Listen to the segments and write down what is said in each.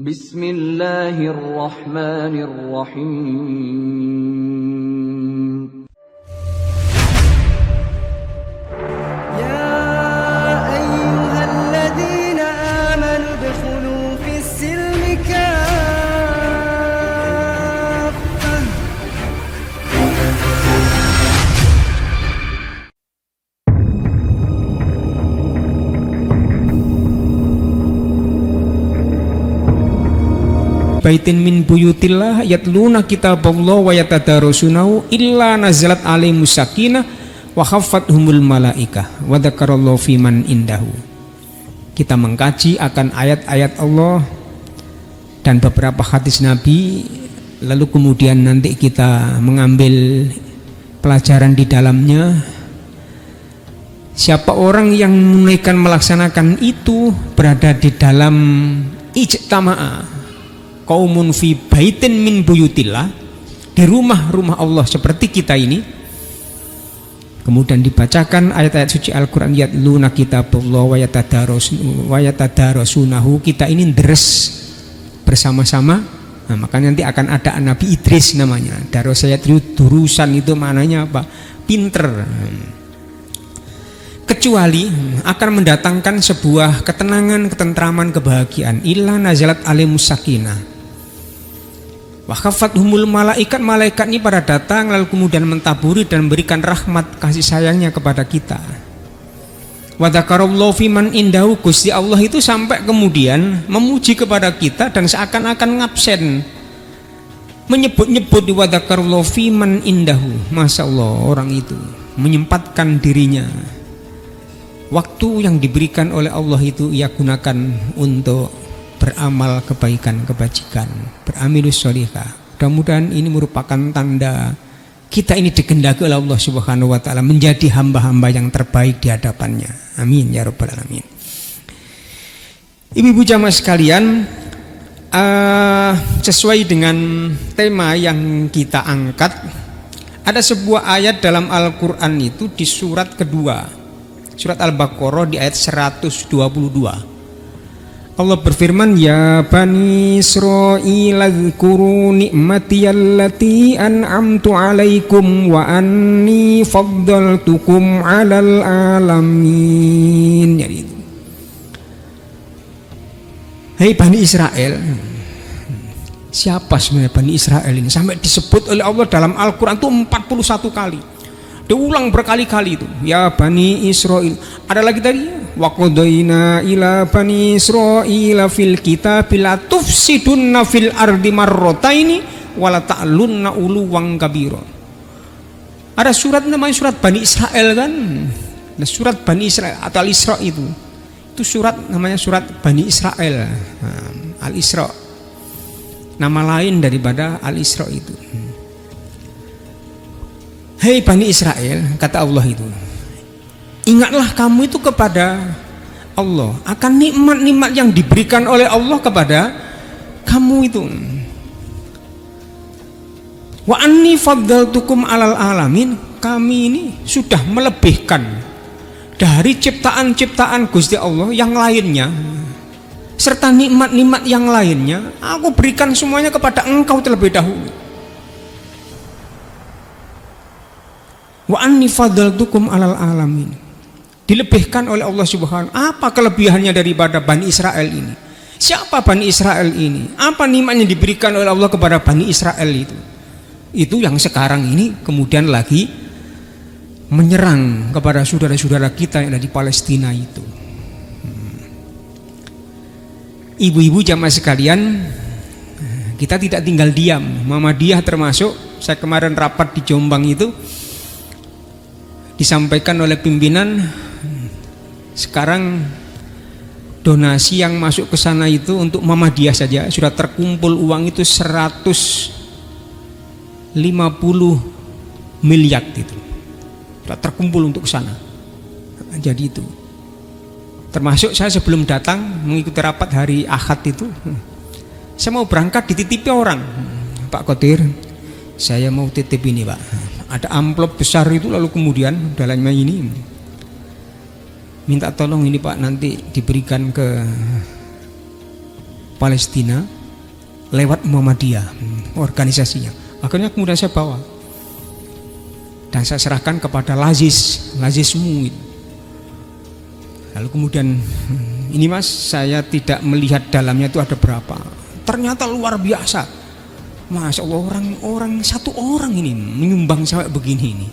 Bismillahirrahmanirrahim. يا أيها الذين آمنوا ادخلوا في السلم كافة. Baitin min buyutillah yatluna kitaballah wa yatadarasunahu illa nazalat alaihimus sakinah wa khaffathumul malaikah wa dzakarallahu fiman indahu. Kita mengkaji akan ayat-ayat Allah dan beberapa hadis Nabi, lalu kemudian nanti kita mengambil pelajaran di dalamnya. Siapa orang yang menunaikan melaksanakan itu berada di dalam ijtama'a qaumun fi baitin min buyutillah, di rumah-rumah Allah seperti kita ini. Kemudian dibacakan ayat-ayat suci Al-Quran, yatluna kitaballah wa yatadarasunahu. Kita ini deres bersama-sama. Nah, maka nanti akan ada Nabi Idris namanya. Darasayat durusan itu maknanya apa? Pinter. Kecuali akan mendatangkan sebuah ketenangan, ketentraman, kebahagiaan. Illa nazalat alaihimus sakinah wa khaffathumul malaikat. Malaikat ini pada datang lalu kemudian mentaburi dan memberikan rahmat kasih sayangnya kepada kita. Wa dzakarallahu fiman indahu. Gusti Allah itu sampai kemudian memuji kepada kita dan seakan-akan ngabsen, menyebut-nyebut di wa dzakarallahu fiman indahu. Masya Allah, orang itu menyempatkan dirinya. Waktu yang diberikan oleh Allah itu ia gunakan untuk beramal kebaikan, kebajikan, beramilus sholihah. Mudah-mudahan ini merupakan tanda kita ini dikehendaki oleh Allah Subhanahu wa taala menjadi hamba-hamba yang terbaik di hadapannya. Amin ya rabbal alamin. Ibu-ibu jamaah sekalian, sesuai dengan tema yang kita angkat, ada sebuah ayat dalam Al-Qur'an itu di surat kedua, surat Al-Baqarah di ayat 122. Allah berfirman, ya bani Israil dzkuru ni'mati allati an'amtu 'alaikum wa anni faddaltukum 'alal alamin. Jadi itu. Hei Bani Israel. Siapa sebenarnya Bani Israel ini? Sampai disebut oleh Allah dalam Al-Quran itu 41 kali. Diulang berkali-kali itu. Ya Bani Israil. Ada lagi tadi, wa qadaina ila bani Israila fil kitabil la tufsidunna fil ardi marrataini wa la ta'lunna uluwan kabira. Ada surat namanya surat Bani Israel kan? Nah, surat Bani Israel atau Al-Isra itu surat namanya surat Bani Israel. Nah, Al-Isra nama lain daripada Al-Isra itu. Hei Bani Israel, kata Allah itu, ingatlah kamu itu kepada Allah akan nikmat-nikmat yang diberikan oleh Allah kepada kamu itu. Wa anni faddaltukum alal alamin. Kami ini sudah melebihkan dari ciptaan-ciptaan Gusti Allah yang lainnya, serta nikmat-nikmat yang lainnya, aku berikan semuanya kepada engkau terlebih dahulu. Wa anni faddaltukum alal alamin. Dilebihkan oleh Allah Subhanahu. Apa kelebihannya daripada Bani Israel ini? Siapa Bani Israel ini? Apa nikmatnya diberikan oleh Allah kepada Bani Israel itu? Itu yang sekarang ini kemudian lagi menyerang kepada saudara-saudara kita yang ada di Palestina itu. Ibu-ibu jamaah sekalian, kita tidak tinggal diam. Muhammadiyah termasuk, saya kemarin rapat di Jombang itu, disampaikan oleh pimpinan, sekarang donasi yang masuk ke sana itu untuk Muhammadiyah saja sudah terkumpul uang itu 150 miliar itu sudah terkumpul untuk ke sana. Jadi itu termasuk saya sebelum datang mengikuti rapat hari Ahad itu, saya mau berangkat dititipi orang, Pak Qadir, saya mau titip ini Pak, ada amplop besar itu, lalu kemudian dalamnya ini minta tolong ini Pak nanti diberikan ke Palestina lewat Muhammadiyah, organisasinya. Akhirnya kemudian saya bawa dan saya serahkan kepada Lazismu. Lalu kemudian, ini Mas, saya tidak melihat dalamnya itu ada berapa. Ternyata luar biasa. Masya Allah, orang satu orang ini menyumbang sampai begini ini.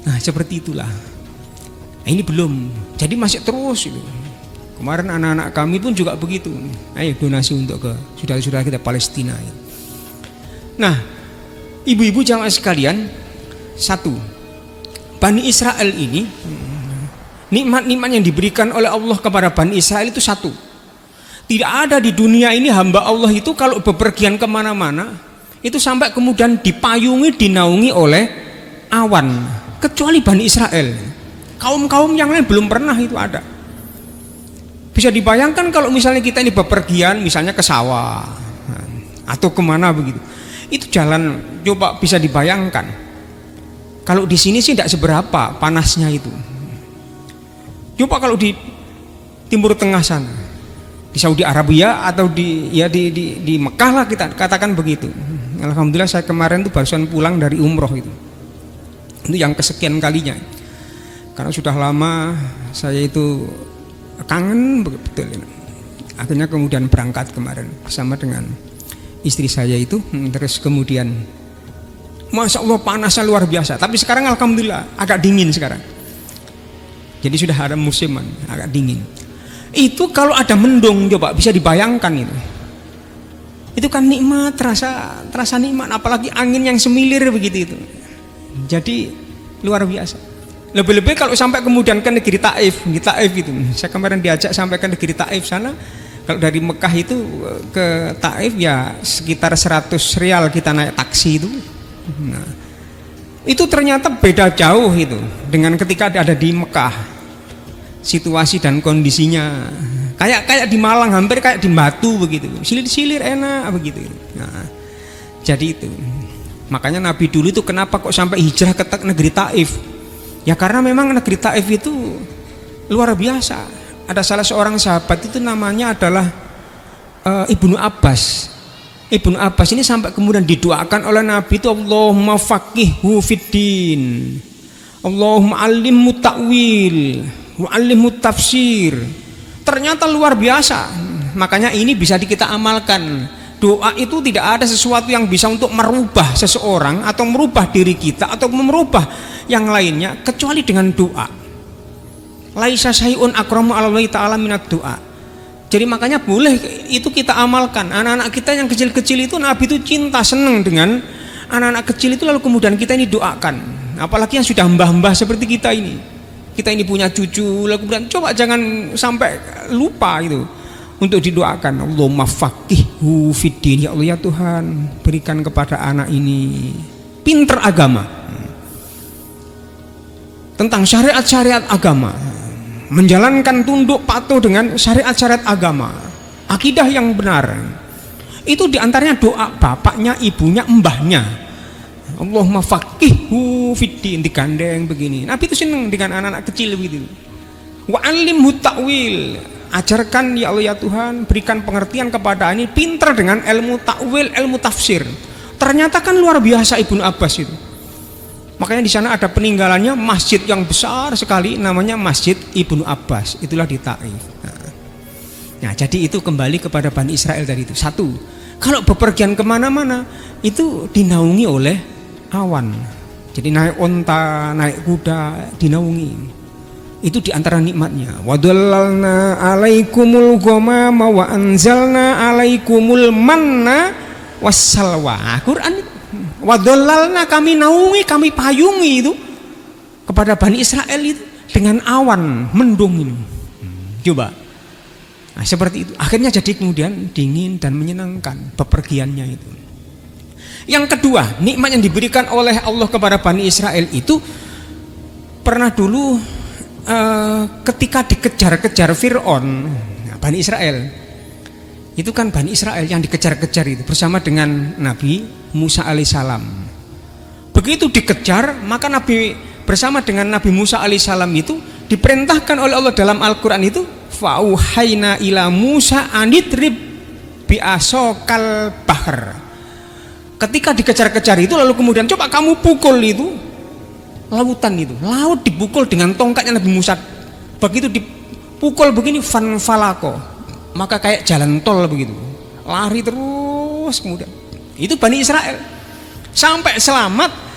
Nah seperti itulah. Nah, ini belum, jadi masih terus itu. Kemarin anak-anak kami pun juga begitu. Ayo donasi untuk ke saudara-saudara kita Palestina. Nah, ibu-ibu jamaah sekalian, satu, Bani Israel ini, nikmat-nikmat yang diberikan oleh Allah kepada Bani Israel itu satu. Tidak ada di dunia ini hamba Allah itu kalau bepergian kemana-mana itu sampai kemudian dipayungi, dinaungi oleh awan, kecuali Bani Israel. Kaum-kaum yang lain belum pernah itu ada. Bisa dibayangkan kalau misalnya kita ini bepergian, misalnya ke sawah atau kemana begitu, itu jalan, coba bisa dibayangkan. Kalau di sini sih tidak seberapa panasnya itu. Coba kalau di Timur Tengah sana, di Saudi Arabia atau di Mekah lah kita katakan begitu. Alhamdulillah saya kemarin tuh barusan pulang dari umroh itu yang kesekian kalinya. Karena sudah lama saya itu kangen betul. Akhirnya kemudian berangkat kemarin bersama dengan istri saya itu, terus kemudian Masya Allah panasnya luar biasa. Tapi sekarang alhamdulillah agak dingin sekarang. Jadi sudah ada musiman agak dingin. Itu kalau ada mendung, coba bisa dibayangkan itu. Itu kan nikmat, terasa nikmat, apalagi angin yang semilir begitu itu. Jadi luar biasa. Lebih-lebih kalau sampai kemudian ke negeri Taif itu. Saya kemarin diajak sampai ke negeri Taif sana. Kalau dari Mekah itu ke Taif ya sekitar 100 rial kita naik taksi itu. Nah, itu ternyata beda jauh itu dengan ketika ada di Mekah. Situasi dan kondisinya kayak di Malang, hampir kayak di Batu begitu, silir-silir enak begitu. Nah, jadi itu makanya Nabi dulu itu kenapa kok sampai hijrah ke negeri Taif? Ya karena memang negeri Taif itu luar biasa. Ada salah seorang sahabat itu namanya adalah Ibnu Abbas. Ibnu Abbas ini sampai kemudian didoakan oleh Nabi itu, Allahumma faqihhu fiddin, Allahumma alimhu ta'wil, wa'allimhu tafsir. Ternyata luar biasa. Makanya ini bisa kita amalkan. Doa itu tidak ada sesuatu yang bisa untuk merubah seseorang atau merubah diri kita atau merubah yang lainnya kecuali dengan doa. Laisa syai'un akramu 'alallahi ta'ala minad doa. Jadi makanya boleh itu kita amalkan. Anak-anak kita yang kecil-kecil itu Nabi itu cinta, senang dengan anak-anak kecil itu, lalu kemudian kita ini doakan. Apalagi yang sudah mbah-mbah seperti kita ini. Kita ini punya cucu, lalu kemudian coba jangan sampai lupa itu untuk didoakan. Allahumma faqihhu fiddin, ya Allah ya Tuhan, berikan kepada anak ini pinter agama, tentang syariat-syariat agama, menjalankan tunduk patuh dengan syariat-syariat agama, akidah yang benar. Itu diantaranya doa bapaknya, ibunya, mbahnya. Allahumma faqihhu fiddin, digandeng begini. Nabi itu senang dengan anak-anak kecil begitu. Wa alimhu ta'wil, ajarkan ya Allah ya Tuhan, berikan pengertian kepada ini, pintar dengan ilmu ta'wil, ilmu tafsir. Ternyata kan luar biasa Ibnu Abbas itu. Makanya di sana ada peninggalannya masjid yang besar sekali, namanya Masjid Ibnu Abbas. Itulah di Taif. Nah, jadi itu kembali kepada Bani Israel tadi itu. Satu, kalau bepergian kemana-mana itu dinaungi oleh awan. Jadi naik onta, naik kuda, dinaungi. Itu diantara nikmatnya. Wadallalna alaikumul ghamama wa anzalna alaikumul manna wassalwa. Quran. Wadallalna, kami naungi, kami payungi itu kepada Bani Israel itu dengan awan mendung ini. Coba. Nah, seperti itu. Akhirnya jadi kemudian dingin dan menyenangkan bepergiannya itu. Yang kedua, nikmat yang diberikan oleh Allah kepada Bani Israel itu pernah dulu ketika dikejar-kejar Fir'aun, Bani Israel itu kan Bani Israel yang dikejar-kejar itu bersama dengan Nabi Musa alaihissalam. Begitu dikejar, maka Nabi bersama dengan Nabi Musa alaihissalam itu diperintahkan oleh Allah dalam Al-Quran itu, fa'uhayna ila Musa anidrib bi'asokal bahar. Ketika dikejar-kejar itu lalu kemudian coba kamu pukul itu lautan itu. Laut dipukul dengan tongkatnya Nabi Musa. Begitu dipukul begini fanfalako, maka kayak jalan tol begitu. Lari terus kemudian. Itu Bani Israel. Sampai selamat.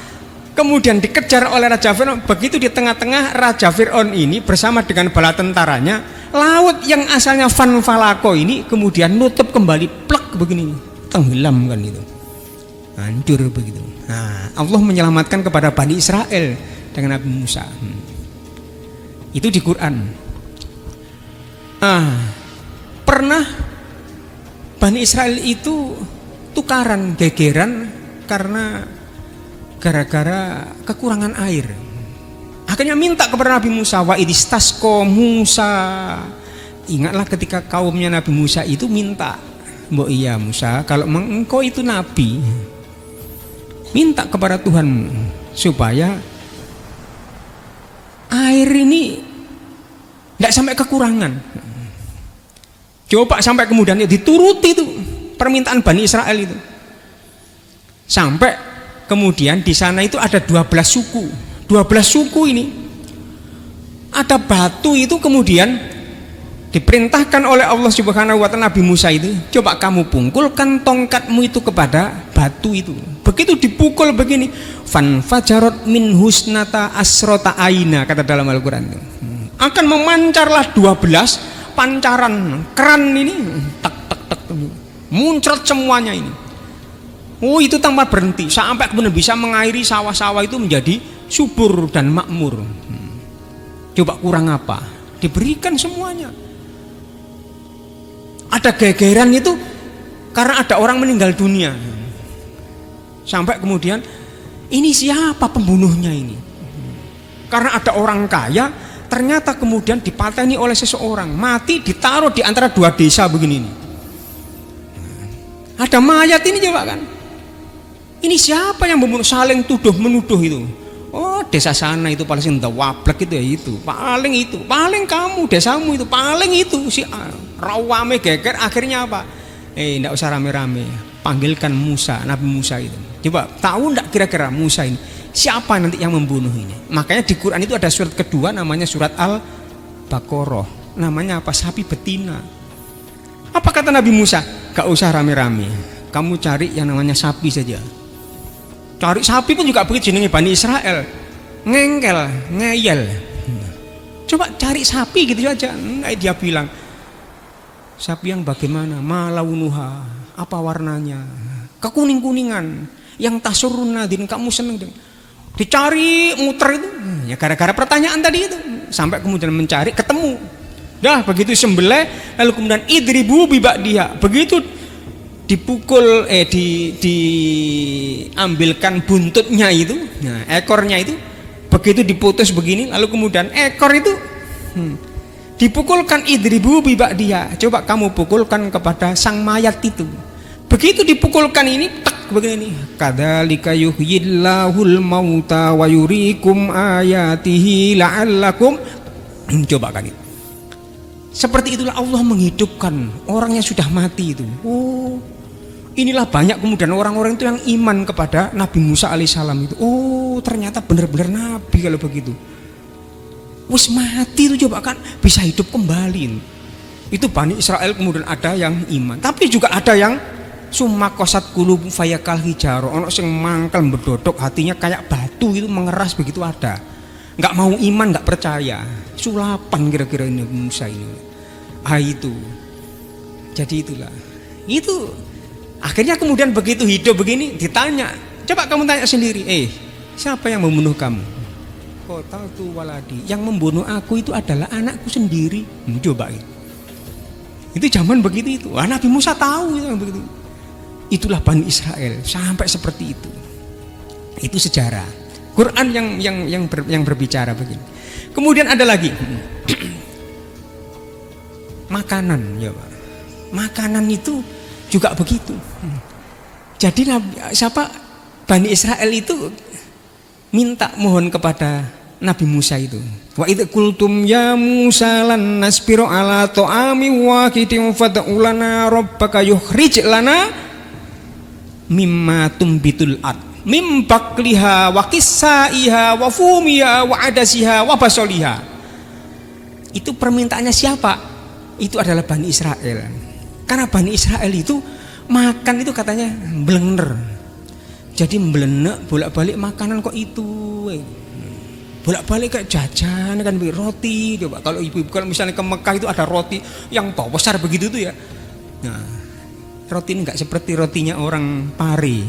Kemudian dikejar oleh Raja Fir'aun. Begitu di tengah-tengah Raja Fir'aun ini bersama dengan bala tentaranya, laut yang asalnya fanfalako ini kemudian nutup kembali, plek begini, tenggelam kan itu, hancur begitu. Nah, Allah menyelamatkan kepada Bani Israel dengan Nabi Musa. Itu di Quran. Pernah Bani Israel itu tukaran, gegeran karena gara-gara kekurangan air. Akhirnya minta kepada Nabi Musa, wa idistasqa Musa. Ingatlah ketika kaumnya Nabi Musa itu minta, mbok iya Musa, kalau engkau itu nabi, minta kepada Tuhanmu supaya air ini tidak sampai kekurangan. Coba sampai kemudian dituruti itu permintaan Bani Israel itu. Sampai kemudian di sana itu ada 12 suku. 12 suku ini ada batu itu kemudian diperintahkan oleh Allah Subhanahu wa taala Nabi Musa itu, coba kamu pungkulkan tongkatmu itu kepada batu itu. Begitu dipukul begini, fanfajarat min husnata asrota aina, kata dalam Al-Qur'an itu. Akan memancarlah 12 pancaran keran ini, tak tak tak, muncrat semuanya ini. Oh, itu tanpa berhenti sampai kemudian bisa mengairi sawah-sawah itu menjadi subur dan makmur. Coba kurang apa? Diberikan semuanya. Ada gegeran itu karena ada orang meninggal dunia. Sampai kemudian ini siapa pembunuhnya ini? Karena ada orang kaya ternyata kemudian dipateni oleh seseorang, mati ditaruh di antara dua desa begini nih. Ada mayat ini coba kan. Ini siapa yang membunuh, saling tuduh menuduh itu. Oh, desa sana itu paling sing wablek itu ya itu. Paling kamu desamu itu, paling itu si rawame geger. Akhirnya apa? Enggak usah rame-rame. Panggilkan Musa, Nabi Musa itu. Coba tahu enggak kira-kira Musa ini siapa nanti yang membunuh ini? Makanya di Quran itu ada surat kedua namanya surat Al-Baqarah. Namanya apa? Sapi betina. Apa kata Nabi Musa? Gak usah rame-rame. Kamu cari yang namanya sapi saja. Cari sapi pun juga begitu jenenge Bani Israel. Ngeyel. Coba cari sapi gitu aja. Dia bilang, sapi yang bagaimana? Malaunuha, apa warnanya? Kekuning-kuningan. Yang tasurun nadin, kamu seneng deh. Dicari muter itu. Ya gara-gara pertanyaan tadi itu. Sampai kemudian mencari, ketemu. Dah begitu sembelih, lalu kemudian idribu bibak dia. Begitu dipukul, diambilkan buntutnya itu, nah, ekornya itu, begitu diputus begini, lalu kemudian ekor itu dipukulkan idribu bibak dia. Coba kamu pukulkan kepada sang mayat itu. Begitu dipukulkan ini, tak begini. Kadzalika yuhyillahul mauta wa yuriikum ayatihi la'allakum. Coba kan itu. Seperti itulah Allah menghidupkan orang yang sudah mati itu. Oh, inilah banyak kemudian orang-orang itu yang iman kepada Nabi Musa alaihissalam itu. Oh, ternyata benar-benar Nabi kalau begitu. Wis mati itu coba kan bisa hidup kembali. Itu Bani Israel kemudian ada yang iman. Tapi juga ada yang summa qasat qulub fayakal hijaro. Ono sing mangkel bedodok hatinya kayak batu itu mengeras begitu ada. Enggak mau iman, enggak percaya. Sulapan kira-kira ini Musa ini. Itu. Jadi itulah. Itu akhirnya kemudian begitu hidup begini ditanya, coba kamu tanya sendiri, siapa yang membunuh kamu? Qataltu waladi. Yang membunuh aku itu adalah anakku sendiri. Coba itu zaman begitu itu. Nabi Musa tahu itu begitu. Itulah Bani Israel sampai seperti itu. Itu sejarah. Quran yang berbicara begini. Kemudian ada lagi makanan, ya Pak. Makanan itu juga begitu. Jadi Bani Israel itu minta mohon kepada Nabi Musa itu. Wa idh qultum ya Musa lan nasbiru ala ta'ami wahidin fad'u lana rabbaka yukhrij lana mimma tumbitul ard mim bakliha wa qissaiha wa fumiha wa adasiha wa basoliha. Itu permintaannya siapa? Itu adalah Bani Israel. Karena Bani Israel itu makan itu katanya blenger. Jadi mbelenek bolak-balik makanan kok itu. Bolak-balik kayak jajan kan roti coba. Kalau ibu-ibu kalau misalnya ke Mekah itu ada roti yang besar begitu tuh ya. Nah, roti ini enggak seperti rotinya orang Pari.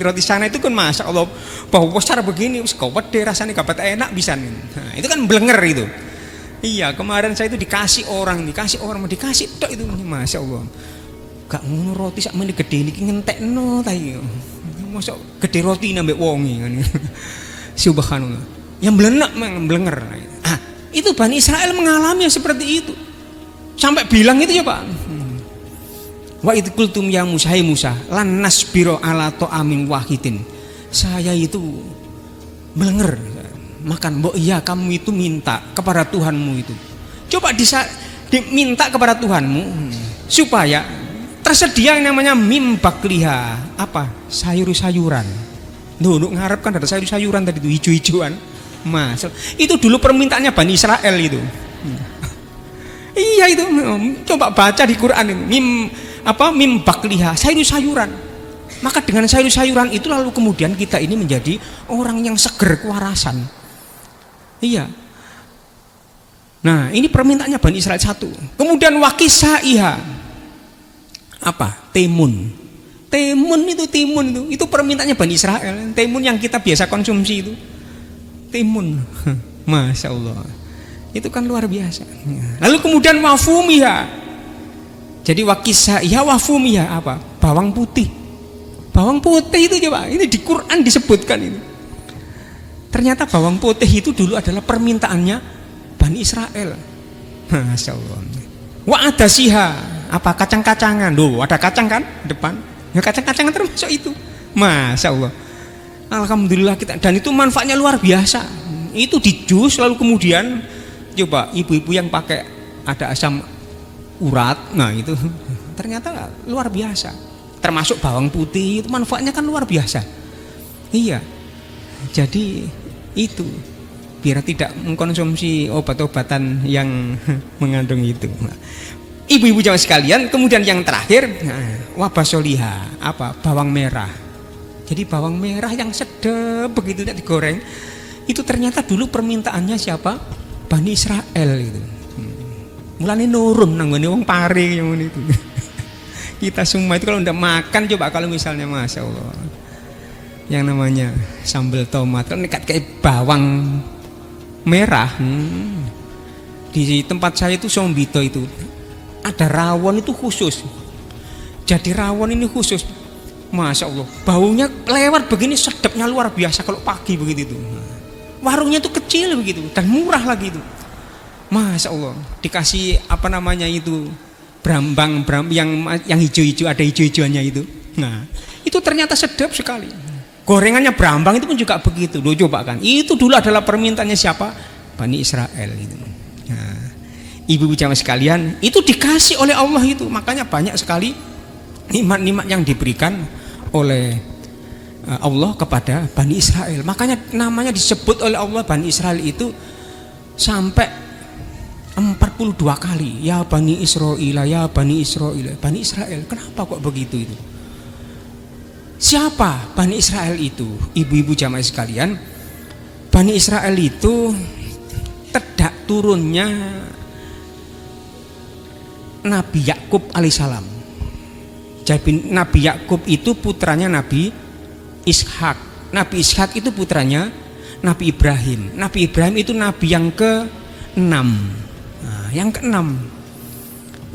Roti sana itu kan masya Allah bau besar begini, kau pede rasanya kapat enak bisa nih. Nah, itu kan blenger itu. Iya, kemarin saya itu dikasih orang dikasih tok itu, masya Allah. Gak ngono roti sak meneh gede niki ngentekno ta iki. Mosok gede roti nambah wonge kan. Subhanallah. Yang blenger. Ah, itu Bani Israel mengalami seperti itu. Sampai bilang itu ya Pak. Wa idh qultum ya Musa, hai Musa, lan nasbiro ala ta'amin wahidin. Saya itu blenger makan. Mbok iya kamu itu minta kepada Tuhanmu itu. Coba diminta kepada Tuhanmu supaya tersedia yang namanya mim bakliha, apa? Sayur-sayuran. Nuh ngarep kan ada sayur-sayuran tadi itu hijau-hijauan. Mas, itu dulu permintaannya Bani Israel itu. Iya itu. Coba baca di Quran ini. Mim bakliha, sayur-sayuran. Maka dengan sayur-sayuran itu lalu kemudian kita ini menjadi orang yang seger kewarasan. Iya. Nah, ini permintaannya Bani Israel satu. Kemudian wakisaiha. Apa? Timun itu permintaannya Bani Israel. Timun yang kita biasa konsumsi itu. Timun. Masya Allah. Itu kan luar biasa. Lalu kemudian wafumiha. Jadi wakisaiha wafumiha apa? Bawang putih itu coba. Ini di Quran disebutkan itu. Ternyata bawang putih itu dulu adalah permintaannya Bani Israel. Masya Allah. Wa adasiha, apa kacang-kacangan. Loh, ada kacang kan depan. Ya kacang-kacangan termasuk itu. Masya Allah. Alhamdulillah kita, dan itu manfaatnya luar biasa. Itu di jus lalu kemudian coba ibu-ibu yang pakai ada asam urat. Nah, itu ternyata luar biasa. Termasuk bawang putih itu manfaatnya kan luar biasa. Iya. Jadi itu biar tidak mengkonsumsi obat-obatan yang mengandung itu. Ibu-ibu jamaah sekalian, kemudian yang terakhir wabasoliha, apa? Bawang merah. Jadi bawang merah yang sedap begitu tidak digoreng, itu ternyata dulu permintaannya siapa? Bani Israel itu. Mulane nurun nanggone wong Pari yang itu. Kita semua itu kalau udah makan coba kalau misalnya masya Allah yang namanya sambal tomat kan kayak bawang merah. Di tempat saya itu Sombito itu ada rawon itu khusus. Jadi rawon ini khusus. Masya Allah, baunya lewat begini sedapnya luar biasa kalau pagi begitu itu. Warungnya itu kecil begitu dan murah lagi itu. Masya Allah, dikasih apa namanya itu brambang yang hijau-hijau, ada hijau-hijauannya itu. Nah, itu ternyata sedap sekali. Gorengannya brambang itu pun juga begitu. Loh, coba kan. Itu dulu adalah permintaannya siapa? Bani Israel itu. Nah, ibu-ibu jamaah sekalian, itu dikasih oleh Allah itu. Makanya banyak sekali nikmat-nikmat yang diberikan oleh Allah kepada Bani Israel. Makanya namanya disebut oleh Allah Bani Israel itu sampai 42 kali. Ya Bani Israel, ya Bani Israel, Bani Israel. Kenapa kok begitu itu? Siapa Bani Israel itu? Ibu-ibu jamaah sekalian, Bani Israel itu tedak turunnya Nabi Yakub alaihissalam. Jadi Nabi Yakub itu putranya Nabi Ishak. Nabi Ishak itu putranya Nabi Ibrahim. Nabi Ibrahim itu nabi yang ke-6. Nah, yang ke-6.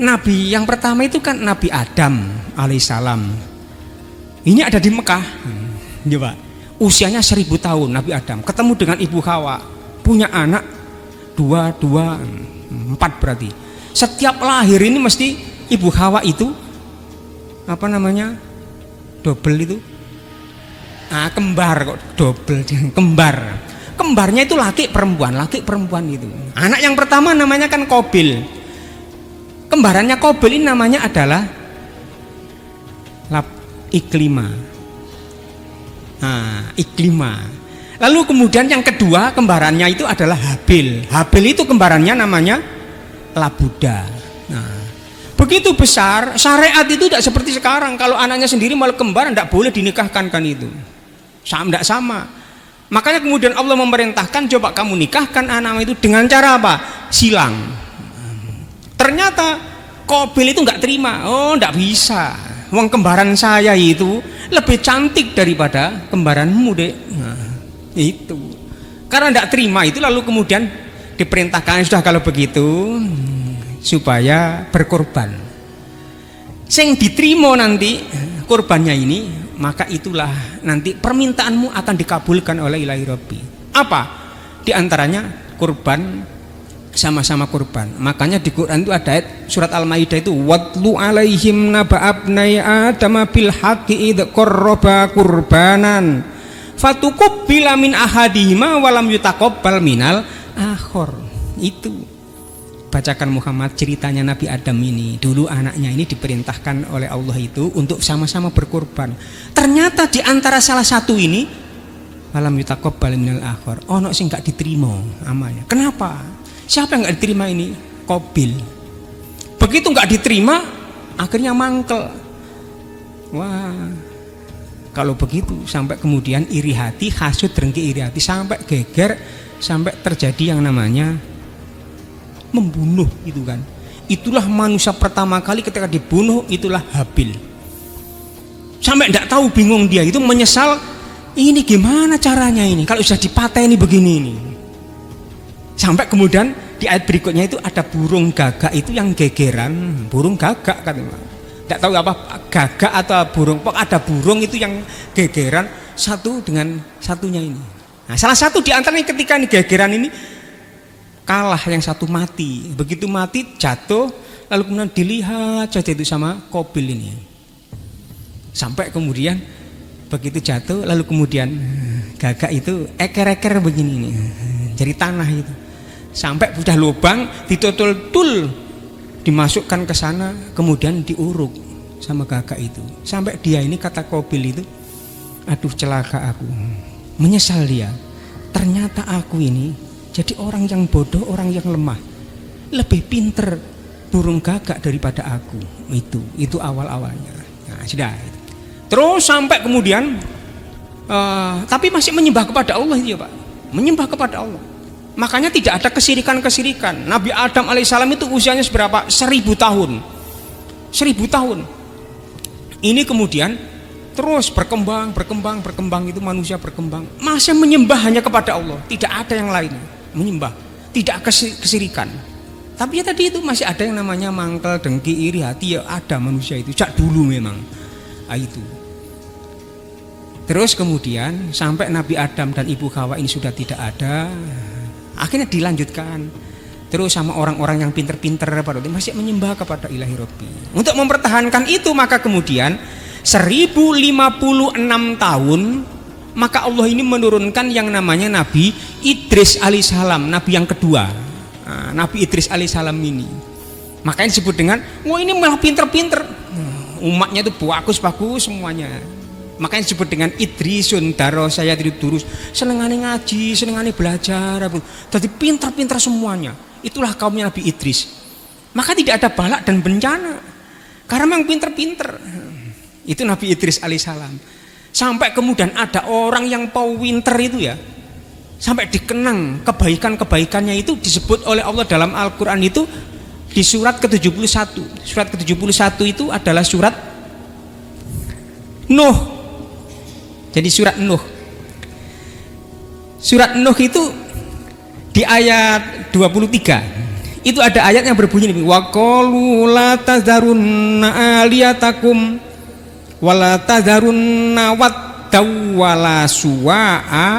Nabi yang pertama itu kan Nabi Adam alaihissalam. Ini ada di Mekah. Coba. Usianya 1000 tahun Nabi Adam. Ketemu dengan Ibu Hawa. Punya anak 4 berarti. Setiap lahir ini mesti Ibu Hawa itu apa namanya? Double itu. Kembar kok double, kembar. kembarnya itu laki perempuan itu. Anak yang pertama namanya kan Qabil. Kembarannya Qabil ini namanya adalah Iklima. Nah, Iklima. Lalu kemudian yang kedua kembarannya itu adalah Habil. Habil itu kembarannya namanya Labuda. Nah, begitu besar syariat itu tidak seperti sekarang. Kalau anaknya sendiri malah kembar tidak boleh dinikahkan kan itu. Tidak sama. Makanya kemudian Allah memerintahkan coba kamu nikahkan anak itu dengan cara apa? Silang. Ternyata Qabil itu nggak terima. Oh, nggak bisa. Wong kembaran saya itu lebih cantik daripada kembaranmu, Dek. Nah, itu. Karena nggak terima itu lalu kemudian diperintahkan sudah kalau begitu supaya berkorban. Sing diterima nanti korbannya ini, maka itulah nanti permintaanmu akan dikabulkan oleh Ilahi Rabbi. Apa? Di antaranya korban, sama-sama korban. Makanya di Quran itu ada ayat surat Al-Maidah itu watlu alaihim naba abnai adama bil haqqi id qarraba qurbanan fatuqabbala min ahadihima walam yutaqabbal minal akhor. Itu bacakan Muhammad ceritanya Nabi Adam ini. Dulu anaknya ini diperintahkan oleh Allah itu untuk sama-sama berkorban. Ternyata di antara salah satu ini walam yutaqabbal minal akhor. Ono sing gak diterima amalnya. Kenapa? Siapa yang gak diterima ini? Qabil. Begitu gak diterima akhirnya mangkel. Wah, kalau begitu sampai kemudian iri hati, hasud, dengki, iri hati, sampai geger, sampai terjadi yang namanya membunuh gitu kan. Itulah manusia pertama kali ketika dibunuh, itulah Habil. Sampai tidak tahu, bingung dia itu, menyesal, ini gimana caranya ini kalau sudah dipateni begini ini. Sampai kemudian di ayat berikutnya itu ada burung gagak itu yang gegeran, burung gagak kan, tidak tahu apa gagak atau burung, pokoknya ada burung itu yang gegeran satu dengan satunya ini. Nah, salah satu di antaranya ketika ini gegeran ini kalah, yang satu mati. Begitu mati jatuh, lalu kemudian dilihat saja itu sama Qabil ini. Sampai kemudian begitu jatuh, lalu kemudian gagak itu eker-eker begini nih, jadi tanah itu. Sampai sudah lubang, ditutul-tul, dimasukkan ke sana, kemudian diuruk sama gagak itu. Sampai dia ini kata Qabil itu, aduh celaka aku, menyesal dia. Ternyata aku ini jadi orang yang bodoh, orang yang lemah, lebih pinter burung gagak daripada aku. Itu awal-awalnya. Nah, sudah. Terus sampai kemudian, tapi masih menyembah kepada Allah itu ya Pak, menyembah kepada Allah. Makanya tidak ada kesirikan-kesirikan. Nabi Adam alaihissalam itu usianya seberapa? 1000 tahun. 1000 tahun. Ini kemudian terus berkembang itu, manusia berkembang. Masih menyembah hanya kepada Allah, tidak ada yang lain. Menyembah, tidak kesirikan. Tapi ya tadi itu masih ada yang namanya mangkel, dengki, iri hati, ya ada manusia itu. Sejak dulu memang. Itu. Terus kemudian sampai Nabi Adam dan Ibu Hawa ini sudah tidak ada. Akhirnya dilanjutkan terus sama orang-orang yang pinter-pinter masih menyembah kepada Ilahi Rabbi. Untuk mempertahankan itu maka kemudian 1056 tahun maka Allah ini menurunkan yang namanya Nabi Idris alaihissalam, Nabi yang kedua. Nah, Nabi Idris alaihissalam ini makanya disebut dengan wah ini malah pinter-pinter, umatnya itu bagus-bagus semuanya. Makanya disebut dengan Idrisun daro saya durus, senengane ngaji, senengane belajar, jadi pintar-pintar semuanya. Itulah kaumnya Nabi Idris. Maka tidak ada balak dan bencana karena memang pintar-pintar. Itu Nabi Idris alaihissalam. Sampai kemudian ada orang yang winter itu ya, sampai dikenang kebaikan-kebaikannya itu disebut oleh Allah dalam Al-Quran itu di surat ke-71. Surat ke-71 itu adalah surat Nuh. Jadi surat Nuh. Surat Nuh itu di ayat 23. Itu ada ayat yang berbunyi ini, wa qalu la tazarunna aliyatakum wa la tazarunna waddaw wa la suwa'a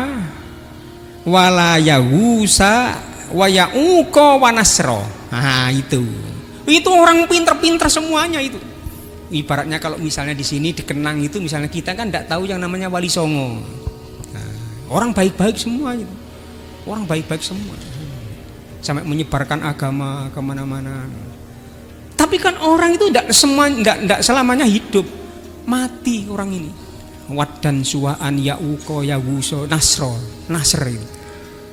wa la yahusa wa ya'uqa wa nasra. Nah, itu orang pinter-pinter semuanya itu. Ibaratnya kalau misalnya di sini dikenang itu, misalnya kita kan tidak tahu yang namanya Wali Songo. Nah, orang baik-baik semua itu. orang baik-baik semua, sampai menyebarkan agama kemana-mana. Tapi kan orang itu tidak selamanya hidup, mati orang ini. Waddan, Suwa'an, Ya'uqa, Yaghutsa, Nasr itu.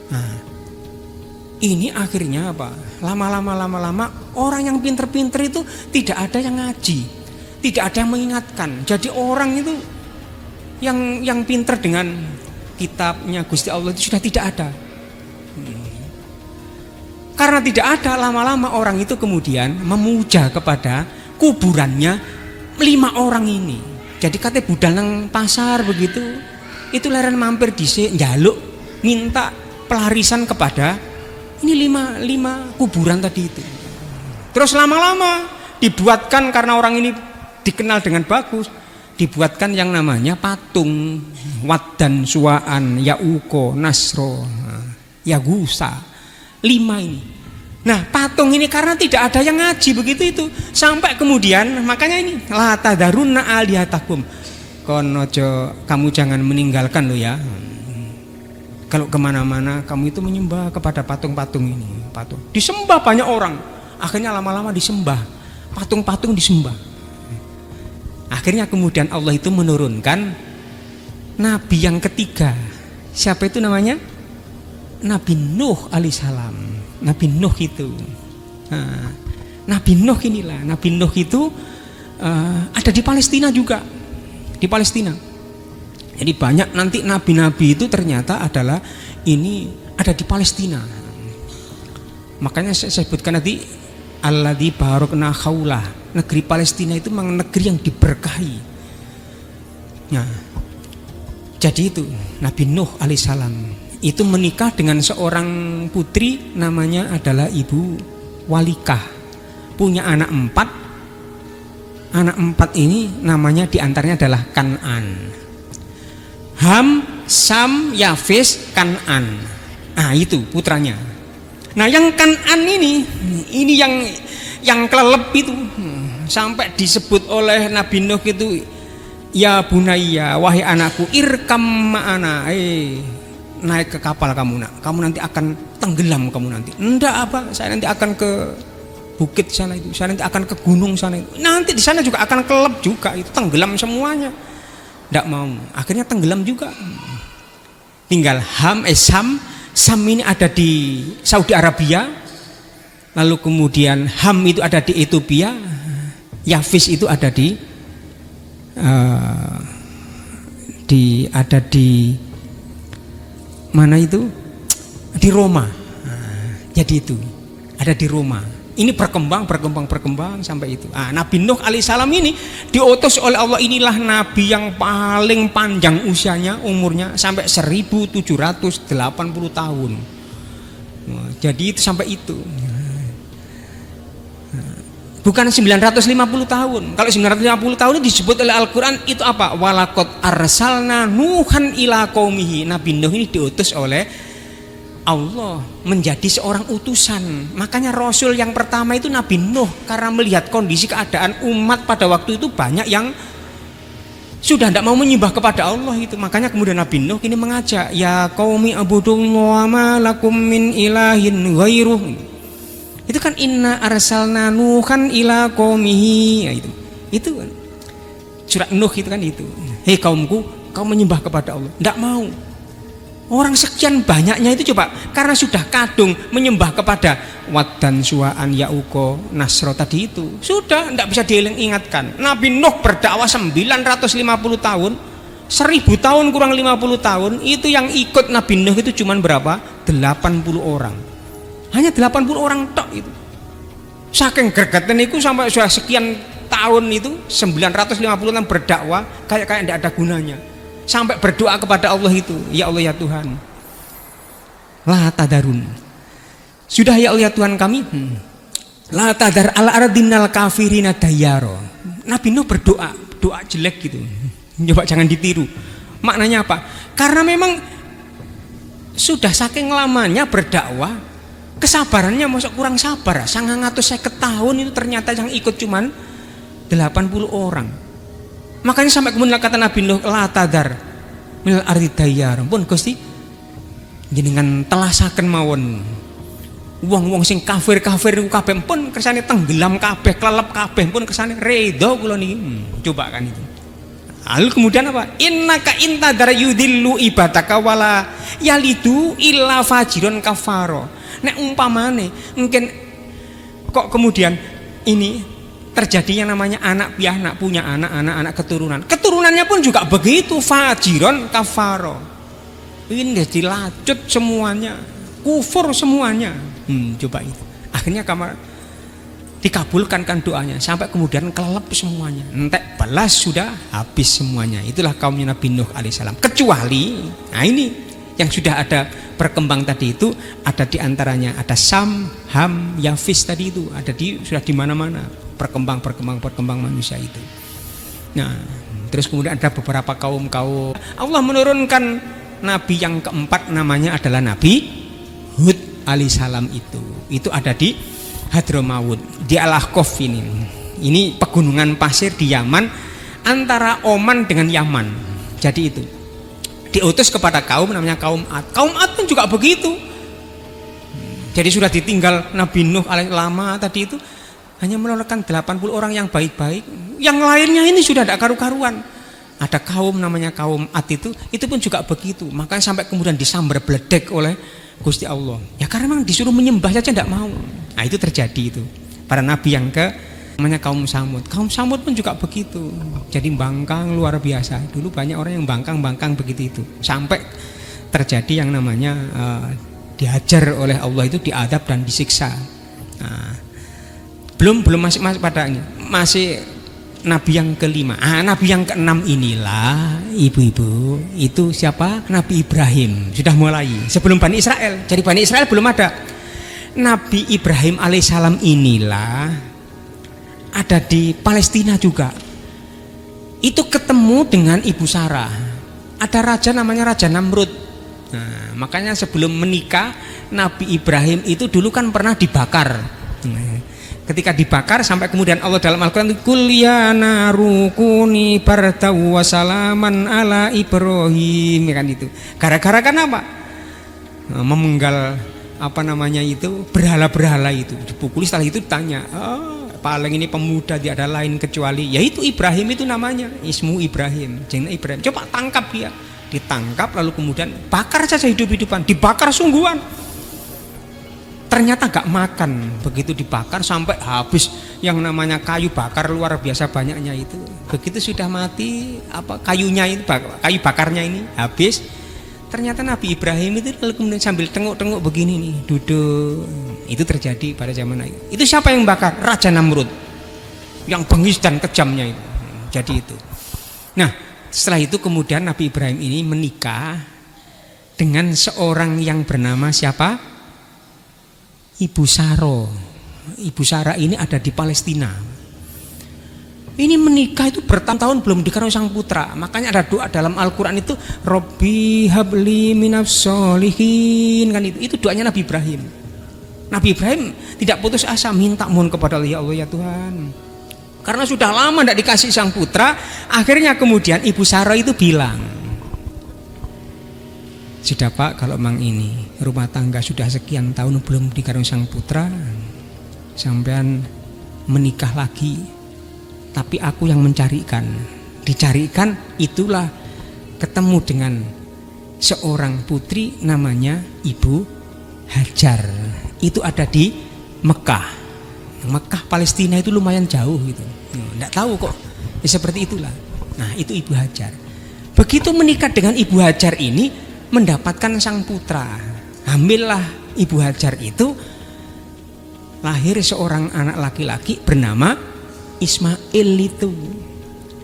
Nah, ini akhirnya apa? Lama-lama orang yang pinter-pinter itu tidak ada yang ngaji, tidak ada yang mengingatkan. Jadi orang itu yang pinter dengan kitabnya Gusti Allah itu sudah tidak ada. Karena tidak ada, lama-lama orang itu kemudian memuja kepada kuburannya 5 orang ini. Jadi katanya budal nang pasar begitu, itu leren mampir dhisik njaluk minta pelarisan kepada ini 5 kuburan tadi itu. Terus lama-lama dibuatkan, karena orang ini dikenal dengan bagus, dibuatkan yang namanya patung Waddan, Suwa'an, Ya'uqa, Nasr, Yaghutsa. 5 ini. Nah, patung ini karena tidak ada yang ngaji begitu itu, sampai kemudian makanya ini la tadarunna alihatakum. Kamu jangan meninggalkan lo ya. Kalau kemana-mana kamu itu menyembah kepada patung-patung ini, patung. Disembah banyak orang. Akhirnya lama-lama disembah, patung-patung disembah. Akhirnya kemudian Allah itu menurunkan nabi yang ketiga. Siapa itu namanya? Nabi Nuh alaihissalam. Nabi Nuh itu, Nabi Nuh inilah, Nabi Nuh itu ada di Palestina juga, di Palestina. Jadi banyak nanti nabi-nabi itu ternyata adalah ini ada di Palestina. Makanya saya sebutkan nanti alladzi barakna haulah, negeri Palestina itu memang negeri yang diberkahi. Nah, jadi itu Nabi Nuh alaihissalam itu menikah dengan seorang putri namanya adalah Ibu Walikah, punya anak 4. Anak 4 ini namanya diantaranya adalah Kan'an, Ham, Sam, Yafis, Kan'an. Nah itu putranya. Nah yang Kan'an ini yang kelelep itu, sampai disebut oleh Nabi Nuh itu, ya bunayya, wahai anakku, irkam ma'ana, naik ke kapal kamu nak, kamu nanti akan tenggelam kamu nanti. Enggak apa, saya nanti akan ke bukit sana itu, saya nanti akan ke gunung sana itu, nanti di sana juga akan kelelep juga itu, tenggelam semuanya. Enggak mau, akhirnya tenggelam juga. Tinggal Sam ini ada di Saudi Arabia, lalu kemudian Ham itu ada di Ethiopia, Yafis itu ada di mana itu, di Roma. Jadi itu ada di Roma. Ini berkembang sampai itu. Nabi Nuh alaihissalam ini diutus oleh Allah, inilah nabi yang paling panjang usianya, umurnya sampai 1780 tahun. Jadi itu sampai itu. Bukan 950 tahun. Kalau 950 tahun ini disebut oleh Al-Quran itu apa? Walaqad arsalna Nuhan ila qaumihi. Nabi Nuh ini diutus oleh Allah menjadi seorang utusan. Makanya Rasul yang pertama itu Nabi Nuh, karena melihat kondisi keadaan umat pada waktu itu banyak yang sudah tidak mau menyembah kepada Allah itu. Makanya kemudian Nabi Nuh ini mengajak, ya qaumi abudullaha ma lakum min ilahin ghairuh. Itu kan inna arsalna Nuhan ila qaumihi, ya itu kan surat Nuh itu kan itu. Hei kaumku, kau menyembah kepada Allah. Tidak mau. Orang sekian banyaknya itu coba, karena sudah kadung menyembah kepada Waddan, Suwa'an, Ya'uqa, Nasr tadi itu, sudah tidak bisa diingatkan. Nabi Nuh berdakwah 950 tahun, 1000 tahun kurang 50 tahun, itu yang ikut Nabi Nuh itu cuma berapa? 80 orang. Hanya 80 orang tok itu. Saking gregetan itu sampai sudah sekian tahun itu, 950 tahun berdakwah kayak tidak ada gunanya. Sampai berdoa kepada Allah itu, ya Allah ya Tuhan, la tadarun, sudah ya Allah ya Tuhan kami, la tadar ala ardinal kafirina dayyaro. Nabi Nuh berdoa, doa jelek gitu, coba jangan ditiru. Maknanya apa? Karena memang sudah saking lamanya berdakwah, kesabarannya masuk kurang sabar. 950 tahun itu ternyata yang ikut cuman 80 orang. Makanya sampai kemudian kata Nabi Nuh, la tadar minal ardi dayyar. Pun Gusti, jenengan telasaken mawon. Wong-wong sing kafir-kafir niku kabeh pun kersane tenggelam kabeh, kelelep kabeh pun kersane redha kula niki. Coba kan itu. Lalu kemudian apa? Innaka intadara yudillu ibadaka wala yalidu illa fajiron kafaro. Nek umpamane mungkin kok kemudian ini terjadi yang namanya anak pianak, punya anak keturunan. Keturunannya pun juga begitu, fajiron kafaro. Ini dilacut semuanya, kufur semuanya. Coba itu. Akhirnya kamar dikabulkan kan doanya sampai kemudian kelelep semuanya. Entek balas sudah habis semuanya. Itulah kaumnya Nabi Nuh alaihissalam. Kecuali, nah ini yang sudah ada berkembang tadi itu ada diantaranya ada Sam, Ham, Yafis tadi itu ada sudah di mana-mana berkembang manusia itu. Nah, terus kemudian ada beberapa kaum Allah menurunkan Nabi yang keempat namanya adalah Nabi Hud alaihissalam itu ada di Hadramaut di Al-Ahqaf ini. Ini pegunungan pasir di Yaman antara Oman dengan Yaman. Jadi itu diutus kepada kaum namanya kaum Ad. Kaum Ad pun juga begitu. Jadi sudah ditinggal Nabi Nuh lama tadi itu hanya menolakkan 80 orang yang baik-baik. Yang lainnya ini sudah tidak karu-karuan. Ada kaum namanya kaum Ad itu pun juga begitu. Makanya sampai kemudian disambar beledek oleh Gusti Allah. Ya karena memang disuruh menyembah saja tidak mau. Nah itu terjadi itu. Para nabi yang namanya kaum Samud. Kaum Samud pun juga begitu. Jadi bangkang luar biasa. Dulu banyak orang yang bangkang begitu itu. Sampai terjadi yang namanya dihajar oleh Allah itu, diadab dan disiksa. Nah, belum masih pada ini. Masih Nabi yang kelima, Nabi yang keenam inilah ibu-ibu itu siapa? Nabi Ibrahim. Sudah mulai sebelum Bani Israel. Jadi Bani Israel belum ada. Nabi Ibrahim alaihissalam inilah ada di Palestina juga. Itu ketemu dengan Ibu Sarah. Ada raja namanya Raja Namrud. Nah, makanya sebelum menikah Nabi Ibrahim itu dulu kan pernah dibakar. Ketika dibakar sampai kemudian Allah dalam Al-Quran itu kul ya naru kuni bardaw wa salaman ala Ibrahim, kan itu. Gara-gara kan apa? Memenggal apa namanya itu berhala-berhala itu. Dipukuli, setelah itu ditanya, paling ini pemuda tidak ada lain kecuali yaitu Ibrahim, itu namanya Ismu Ibrahim, jeneng Ibrahim. Coba tangkap dia. Ditangkap lalu kemudian bakar saja hidup-hidupan, dibakar sungguhan. Ternyata gak makan, begitu dibakar sampai habis yang namanya kayu bakar luar biasa banyaknya itu. Begitu sudah mati kayunya itu, kayu bakarnya ini habis. Ternyata Nabi Ibrahim itu lalu kemudian sambil tengok-tengok begini nih, duduk. Itu terjadi pada zaman itu. Itu siapa yang bakar? Raja Namrud, yang bengis dan kejamnya itu. Jadi itu. Nah, setelah itu kemudian Nabi Ibrahim ini menikah dengan seorang yang bernama siapa? Ibu Saro. Ibu Sarah ini ada di Palestina. Ini menikah itu bertahun-tahun belum dikaruniai sang putra. Makanya ada doa dalam Al-Quran itu Robbi habli minas solihin, kan itu doanya Nabi Ibrahim. Nabi Ibrahim tidak putus asa, minta mohon kepada Allah, ya Allah ya Tuhan. Karena sudah lama tidak dikasih sang putra, akhirnya kemudian Ibu Sarah itu bilang, sudah Pak, kalau memang ini rumah tangga sudah sekian tahun belum dikaruniai sang putra, sampean menikah lagi, tapi aku yang mencarikan. Dicarikan itulah ketemu dengan seorang putri namanya Ibu Hajar. Itu ada di Mekah. Mekah Palestina itu lumayan jauh gitu. Nggak tahu kok seperti itulah. Nah itu Ibu Hajar. Begitu menikah dengan Ibu Hajar ini, mendapatkan sang putra, hamillah Ibu Hajar itu, lahir seorang anak laki-laki bernama Ismail itu.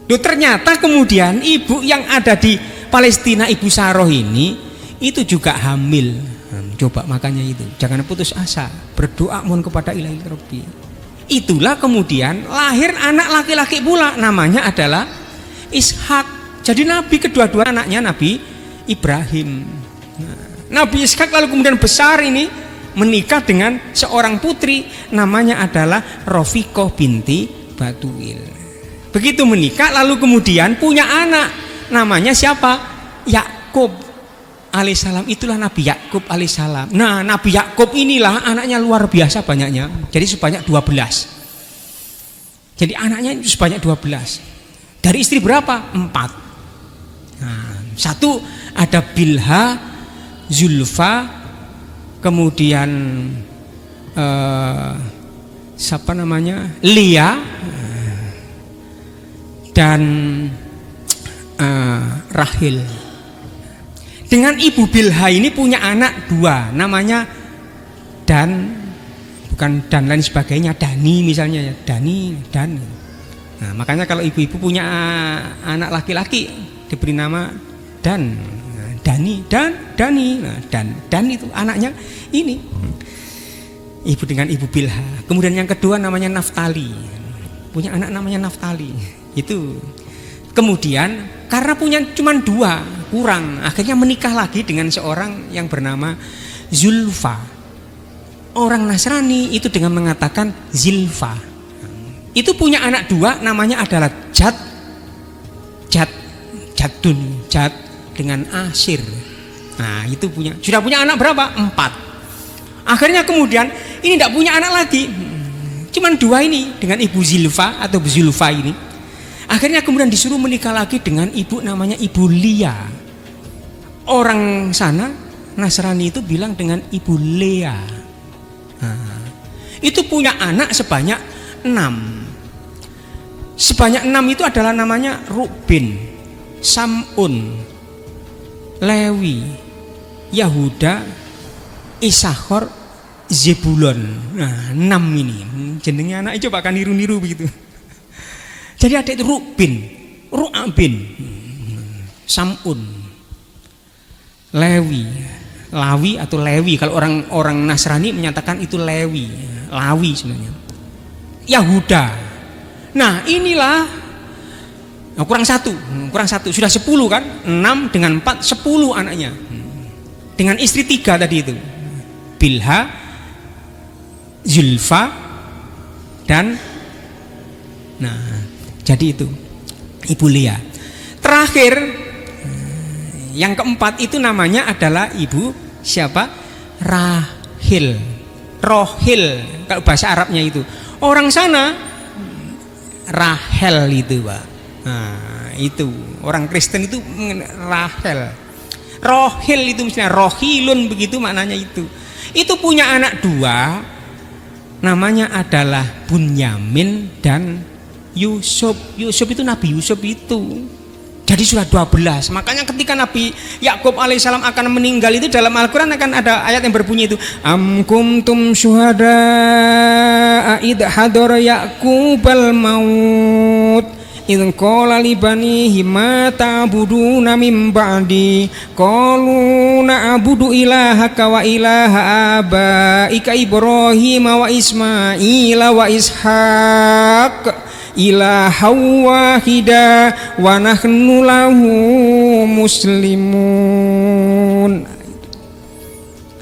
Loh, ternyata kemudian ibu yang ada di Palestina, Ibu Saroh ini itu juga hamil. Coba makanya itu jangan putus asa, berdoa mohon kepada Ilahi Rabbi. Itulah kemudian lahir anak laki-laki pula, namanya adalah Ishak. Jadi Nabi kedua-dua anaknya Nabi Ibrahim. Nabi Ishak lalu kemudian besar ini menikah dengan seorang putri namanya adalah Rofiqoh binti Batuil. Begitu menikah lalu kemudian punya anak namanya siapa? Yakub. alaihissalam itulah Nabi Yakub alaihissalam. Nah, Nabi Yakub inilah anaknya luar biasa banyaknya. Jadi sebanyak 12. Jadi anaknya itu sebanyak 12. Dari istri berapa? 4. Nah, satu ada Bilha, Zulfa, kemudian siapa namanya? Lia dan Rahil. Dengan ibu Bilha ini punya anak 2, namanya Dan, bukan Dan lain sebagainya, Dani misalnya ya, Dan. Nah, makanya kalau ibu-ibu punya anak laki-laki diberi nama Dan, Dani, Dani. Nah, Dan itu anaknya ini. Ibu dengan ibu Bilha. Kemudian yang kedua namanya Naftali. Punya anak namanya Naftali. Itu. Kemudian karena punya cuma 2, kurang, akhirnya menikah lagi dengan seorang yang bernama Zulfa. Orang Nasrani itu dengan mengatakan Zilfa. Itu punya anak 2, namanya adalah Jadun dengan Asir. Nah, itu sudah punya anak berapa? 4. Akhirnya kemudian ini tidak punya anak lagi, cuman 2 ini dengan ibu Zilfa atau Zulfa ini. Akhirnya kemudian disuruh menikah lagi dengan ibu namanya Ibu Lia. Orang sana Nasrani itu bilang dengan Ibu Lea. Nah, itu punya anak sebanyak 6. Sebanyak 6 itu adalah namanya Rubin, Sam'un, Lewi, Yahuda, Isakhor, Zebulon. Nah, 6 ini jenengnya anak, coba kan niru-niru begitu. Jadi ada itu Rubin, Sam'un, Lewi, Lawi atau Lewi. Kalau orang Nasrani menyatakan itu Lewi, Lawi sebenarnya. Yahuda. Nah, inilah kurang satu, sudah 10 kan? 6 dengan 4, 10 anaknya. Dengan istri 3 tadi itu, Bilha, Zulfa, dan jadi itu Ibu Lia. Terakhir yang keempat itu namanya adalah Ibu siapa? Rahil. Rohil kalau bahasa Arabnya itu. Orang sana Rahel itu, Pak. Nah, itu orang Kristen itu Rahel. Rohil itu misalnya Rohilun begitu maknanya itu. Itu punya anak 2, namanya adalah Bunyamin dan Yusuf. Yusuf itu Nabi Yusuf itu. Jadi sudah 12. Makanya ketika Nabi Yakub alaihissalam akan meninggal itu dalam Al-Quran akan ada ayat yang berbunyi itu, Am kuntum syuhada id hadara Yaqubal maut id qala li banihi ma ta'buduna min ba'di qalu na'budu ilahaka wa ilaha abaika Ibrahim wa Ismaila wa Ishaq ilaha wahida wa nahnu lahu muslimun.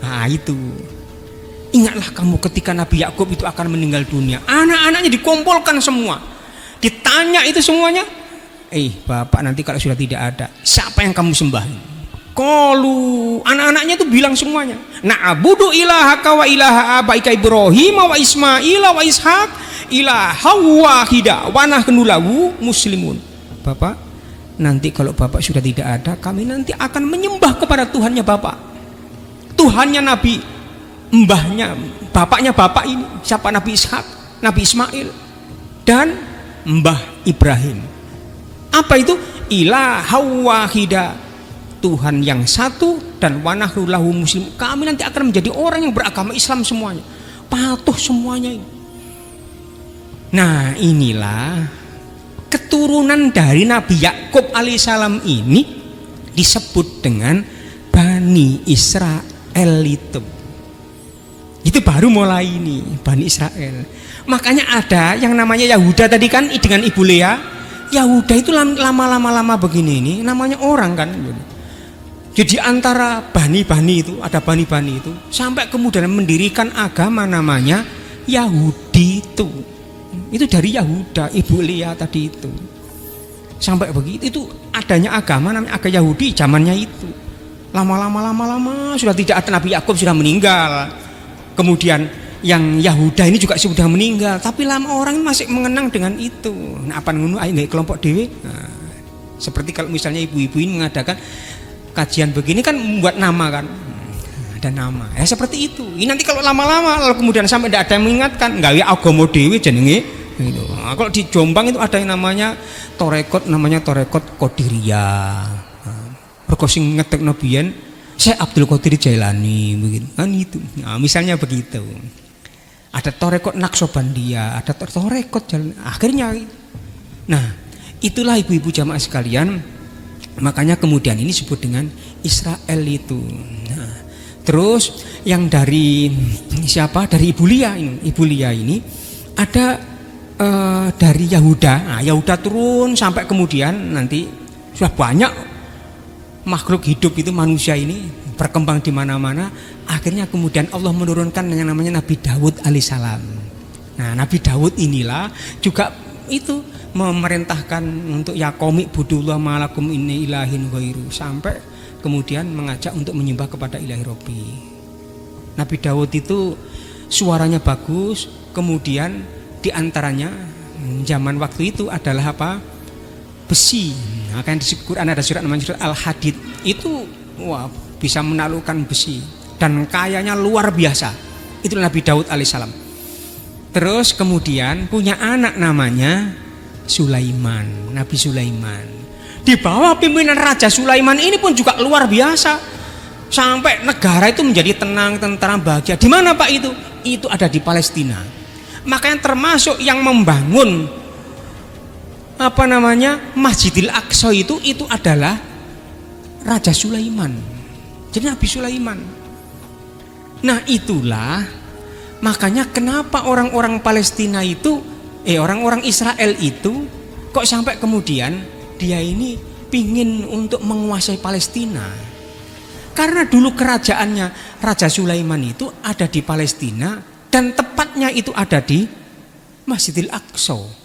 Nah, itu. Ingatlah kamu ketika Nabi Yakub itu akan meninggal dunia, anak-anaknya dikumpulkan semua, ditanya itu semuanya, bapak nanti kalau sudah tidak ada, siapa yang kamu sembahin? Qalu, anak-anaknya itu bilang semuanya, na'budu ilahaka wa ilaha abaika Ibrahim wa Ismaila wa Ishaq ilaha wahida wa nahnu lahu muslimun. Bapak, nanti kalau bapak sudah tidak ada, kami nanti akan menyembah kepada Tuhannya bapak, Tuhannya Nabi, mbahnya, bapaknya bapak ini, siapa? Nabi Ishak, Nabi Ismail, dan mbah Ibrahim. Apa itu? Ilaha wahida, Tuhan yang satu, dan wa nahnu lahu muslimun. Kami nanti akan menjadi orang yang beragama Islam semuanya, patuh semuanya ini. Nah, inilah keturunan dari Nabi Yakub alaihissalam ini disebut dengan Bani Israel itu. Itu baru mulai ini Bani Israel. Makanya ada yang namanya Yahuda tadi kan dengan Ibu Lea. Yahuda itu lama-lama begini ini namanya orang kan. Jadi antara bani-bani itu ada bani-bani itu sampai kemudian mendirikan agama namanya Yahudi itu. Itu dari Yahuda, Ibu Lea tadi itu. Sampai begitu itu adanya agama namanya agama Yahudi zamannya itu. Lama-lama sudah tidak ada, Nabi Yakub sudah meninggal. Kemudian yang Yahuda ini juga sudah meninggal, tapi lama orang masih mengenang dengan itu. Nah, apa ngono ayo nggak kelompok dewe. Nah, seperti kalau misalnya ibu-ibu ini mengadakan kajian begini kan membuat nama kan. Ada nama. Ya seperti itu. Ini nanti kalau lama-lama lalu kemudian sampai tidak ada yang mengingatkan, gawe agama dewe jenenge gitu. Nah, kalau di Jombang itu ada yang namanya Torekot Qadiriyah. Mergo sing ngetekno biyen Syekh Abdul Qadir Jailani begitu. Kan itu. Nah, misalnya begitu. Ada Torekot Naksobandia, ada Torekot Jailani. Akhirnya nah, itulah ibu-ibu jamaah sekalian. Makanya kemudian ini disebut dengan Israel itu. Nah, terus yang dari siapa? Dari Ibu Lia ini. Ibu Lia ini ada dari Yahuda. Nah, Yahuda turun sampai kemudian nanti sudah banyak makhluk hidup itu, manusia ini berkembang di mana-mana. Akhirnya kemudian Allah menurunkan yang namanya Nabi Daud alaihissalam. Nah, Nabi Daud inilah juga itu memerintahkan untuk ya qaumi budullah malakum inni ilahin ghairu, sampai kemudian mengajak untuk menyembah kepada ilahi Rabbi. Nabi Daud itu suaranya bagus, kemudian diantaranya zaman waktu itu adalah apa? Besi. Nah, kan di Quran ada surat namanya surat Al-Hadid. Itu wah, bisa menaklukkan besi dan kayanya luar biasa. Itu Nabi Daud alaihissalam. Terus kemudian punya anak namanya Sulaiman, Nabi Sulaiman. Di bawah pimpinan Raja Sulaiman ini pun juga luar biasa. Sampai negara itu menjadi tenang, tentram, bahagia. Di mana Pak itu? Itu ada di Palestina. Makanya termasuk yang membangun Masjidil Aqsa itu adalah Raja Sulaiman. Jadi Nabi Sulaiman. Nah, itulah makanya kenapa orang-orang Palestina itu orang-orang Israel itu kok sampai kemudian dia ini pingin untuk menguasai Palestina. Karena dulu kerajaannya Raja Sulaiman itu ada di Palestina dan tepatnya itu ada di Masjidil Aqsa.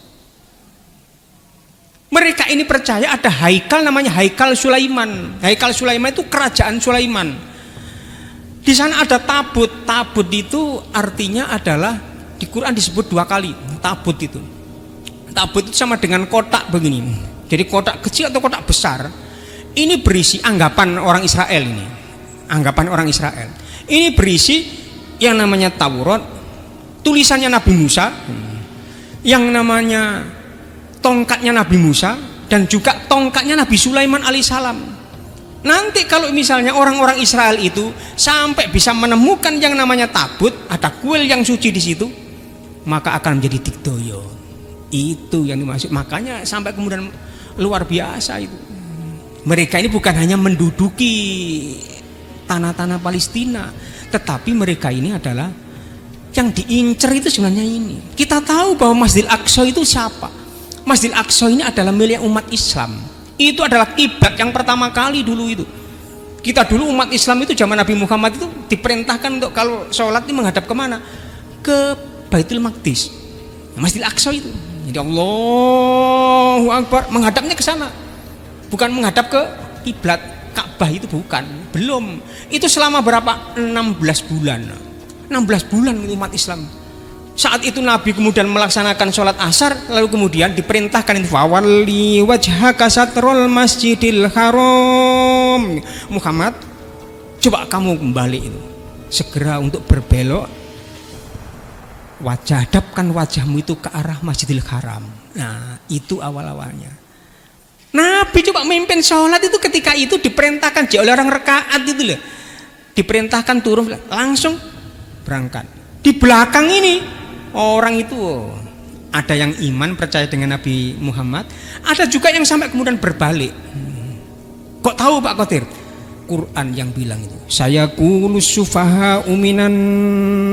Mereka ini percaya ada haikal namanya Haikal Sulaiman. Haikal Sulaiman itu kerajaan Sulaiman. Di sana ada tabut. Tabut itu artinya adalah di Quran disebut 2 kali. Tabut itu. Tabut itu sama dengan kotak begini. Jadi kotak kecil atau kotak besar. Ini berisi anggapan orang Israel ini. Anggapan orang Israel. Ini berisi yang namanya Taurat, tulisannya Nabi Musa, yang namanya tongkatnya Nabi Musa, dan juga tongkatnya Nabi Sulaiman alaihissalam. Nanti kalau misalnya orang-orang Israel itu sampai bisa menemukan yang namanya tabut, ada kuil yang suci di situ, maka akan menjadi digdoyo. Itu yang dimaksud. Makanya sampai kemudian luar biasa itu. Mereka ini bukan hanya menduduki tanah-tanah Palestina, tetapi mereka ini adalah yang diincar itu sebenarnya ini. Kita tahu bahwa Masjidil Aqsa itu siapa? Masjidil Aqsa ini adalah milik umat Islam. Itu adalah kiblat yang pertama kali dulu itu. Kita dulu umat Islam itu zaman Nabi Muhammad itu diperintahkan untuk kalau sholat ini menghadap kemana? Ke Baitul Maqdis. Masjidil Aqsa itu. Jadi Allahu Akbar, menghadapnya ke sana. Bukan menghadap ke kiblat Ka'bah, itu bukan. Belum. Itu selama berapa? 16 bulan. 16 bulan umat Islam. Saat itu Nabi kemudian melaksanakan sholat asar, lalu kemudian diperintahkan itu fawalli wajhaka satrul masjidil haram. Muhammad, coba kamu kembali itu segera untuk berbelok wajah, hadapkan wajahmu itu ke arah Masjidil Haram. Nah, itu awal-awalnya. Nabi coba memimpin sholat itu ketika itu diperintahkan oleh orang rekaat itu loh. Diperintahkan turun langsung berangkat. Di belakang ini orang itu ada yang iman percaya dengan Nabi Muhammad, ada juga yang sampai kemudian berbalik. Kok tahu Pak Qadir? Quran yang bilang itu. Saya qulus sufaha minan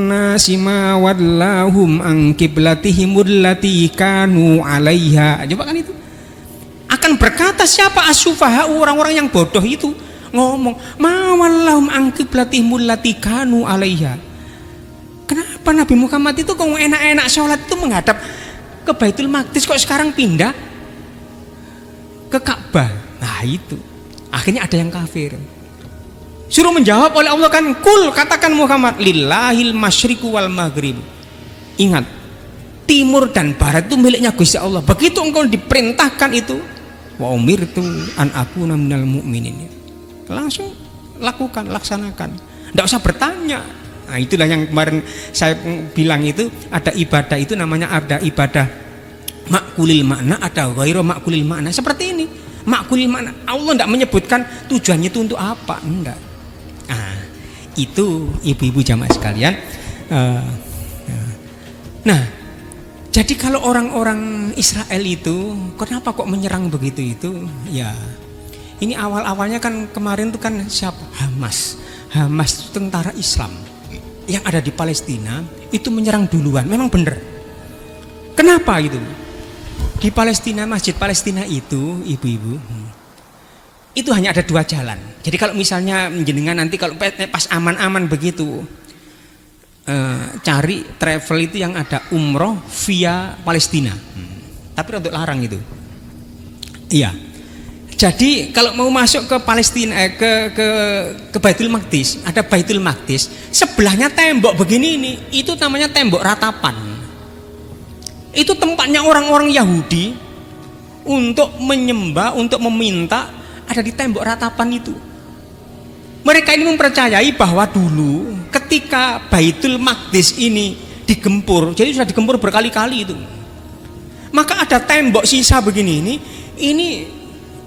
nasi ma wallahum an qiblatihimul lati kanu 'alaiha. Coba kan itu. Akan berkata siapa as-sufaha, orang-orang yang bodoh itu ngomong ma wallahum an qiblatihimul lati kanu 'alaiha. Kenapa Nabi Muhammad itu kok enak-enak sholat itu menghadap ke Baitul Maqdis, kok sekarang pindah ke Ka'bah? Nah itu akhirnya ada yang kafir. Suruh menjawab oleh Allah kan, kul, katakan Muhammad, lillahil masyriqu wal maghrib. Ingat, timur dan barat itu miliknya Gusti Allah. Begitu engkau diperintahkan itu, wa umirtu an akuna minal mu'minin, langsung lakukan, laksanakan, tidak usah bertanya. Nah, itulah yang kemarin saya bilang itu, ada ibadah itu namanya ada ibadah makulil makna, ada ghairu makulil makna. Seperti ini, makulil makna, Allah tidak menyebutkan tujuannya itu untuk apa, enggak. Nah, itu ibu-ibu jamaah sekalian. Nah, jadi kalau orang-orang Israel itu kenapa kok menyerang begitu itu? Ya, ini awal-awalnya kan kemarin itu kan siapa? Hamas itu tentara Islam yang ada di Palestina itu menyerang duluan. Memang benar. Kenapa itu? Di Palestina, masjid Palestina itu, ibu-ibu, itu hanya ada 2 jalan. Jadi kalau misalnya jenengan nanti kalau pas aman-aman begitu, cari travel itu yang ada umroh via Palestina, tapi untuk larang itu. Iya. Jadi kalau mau masuk ke Palestina, ke Baitul Maqdis, ada Baitul Maqdis, sebelahnya tembok begini ini, itu namanya tembok ratapan. Itu tempatnya orang-orang Yahudi untuk menyembah, untuk meminta, ada di tembok ratapan itu. Mereka ini mempercayai bahwa dulu ketika Baitul Maqdis ini digempur, jadi sudah digempur berkali-kali itu, maka ada tembok sisa begini ini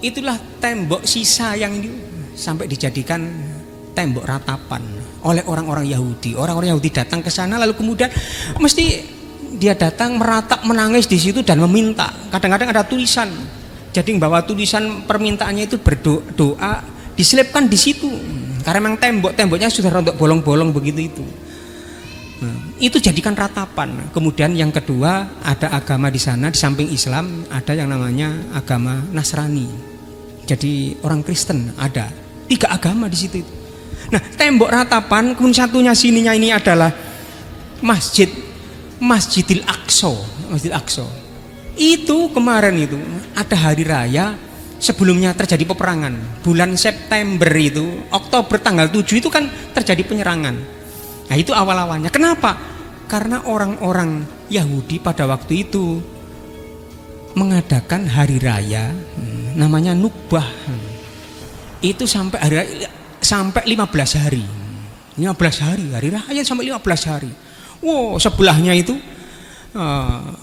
itulah tembok sisa yang ini sampai dijadikan tembok ratapan oleh orang-orang Yahudi. Orang-orang Yahudi datang ke sana lalu kemudian mesti dia datang meratap, menangis di situ dan meminta. Kadang-kadang ada tulisan. Jadi membawa tulisan permintaannya itu berdoa, diselipkan di situ. Karena memang temboknya sudah rontok bolong-bolong begitu itu. Nah, itu jadikan ratapan. Kemudian yang kedua, ada agama di sana di samping Islam ada yang namanya agama Nasrani. Jadi orang Kristen ada 3 agama di situ. Nah, tembok ratapan, kemudian satunya sininya ini adalah Masjidil Aqsa. Masjidil Aqsa. Itu kemarin itu ada hari raya sebelumnya terjadi peperangan. Bulan September itu, Oktober tanggal 7 itu kan terjadi penyerangan. Nah, itu awal-awalnya. Kenapa? Karena orang-orang Yahudi pada waktu itu mengadakan hari raya namanya Nukbah. Itu sampai hari raya, sampai 15 hari. 15 hari, hari raya sampai 15 hari. Wow, sebelahnya itu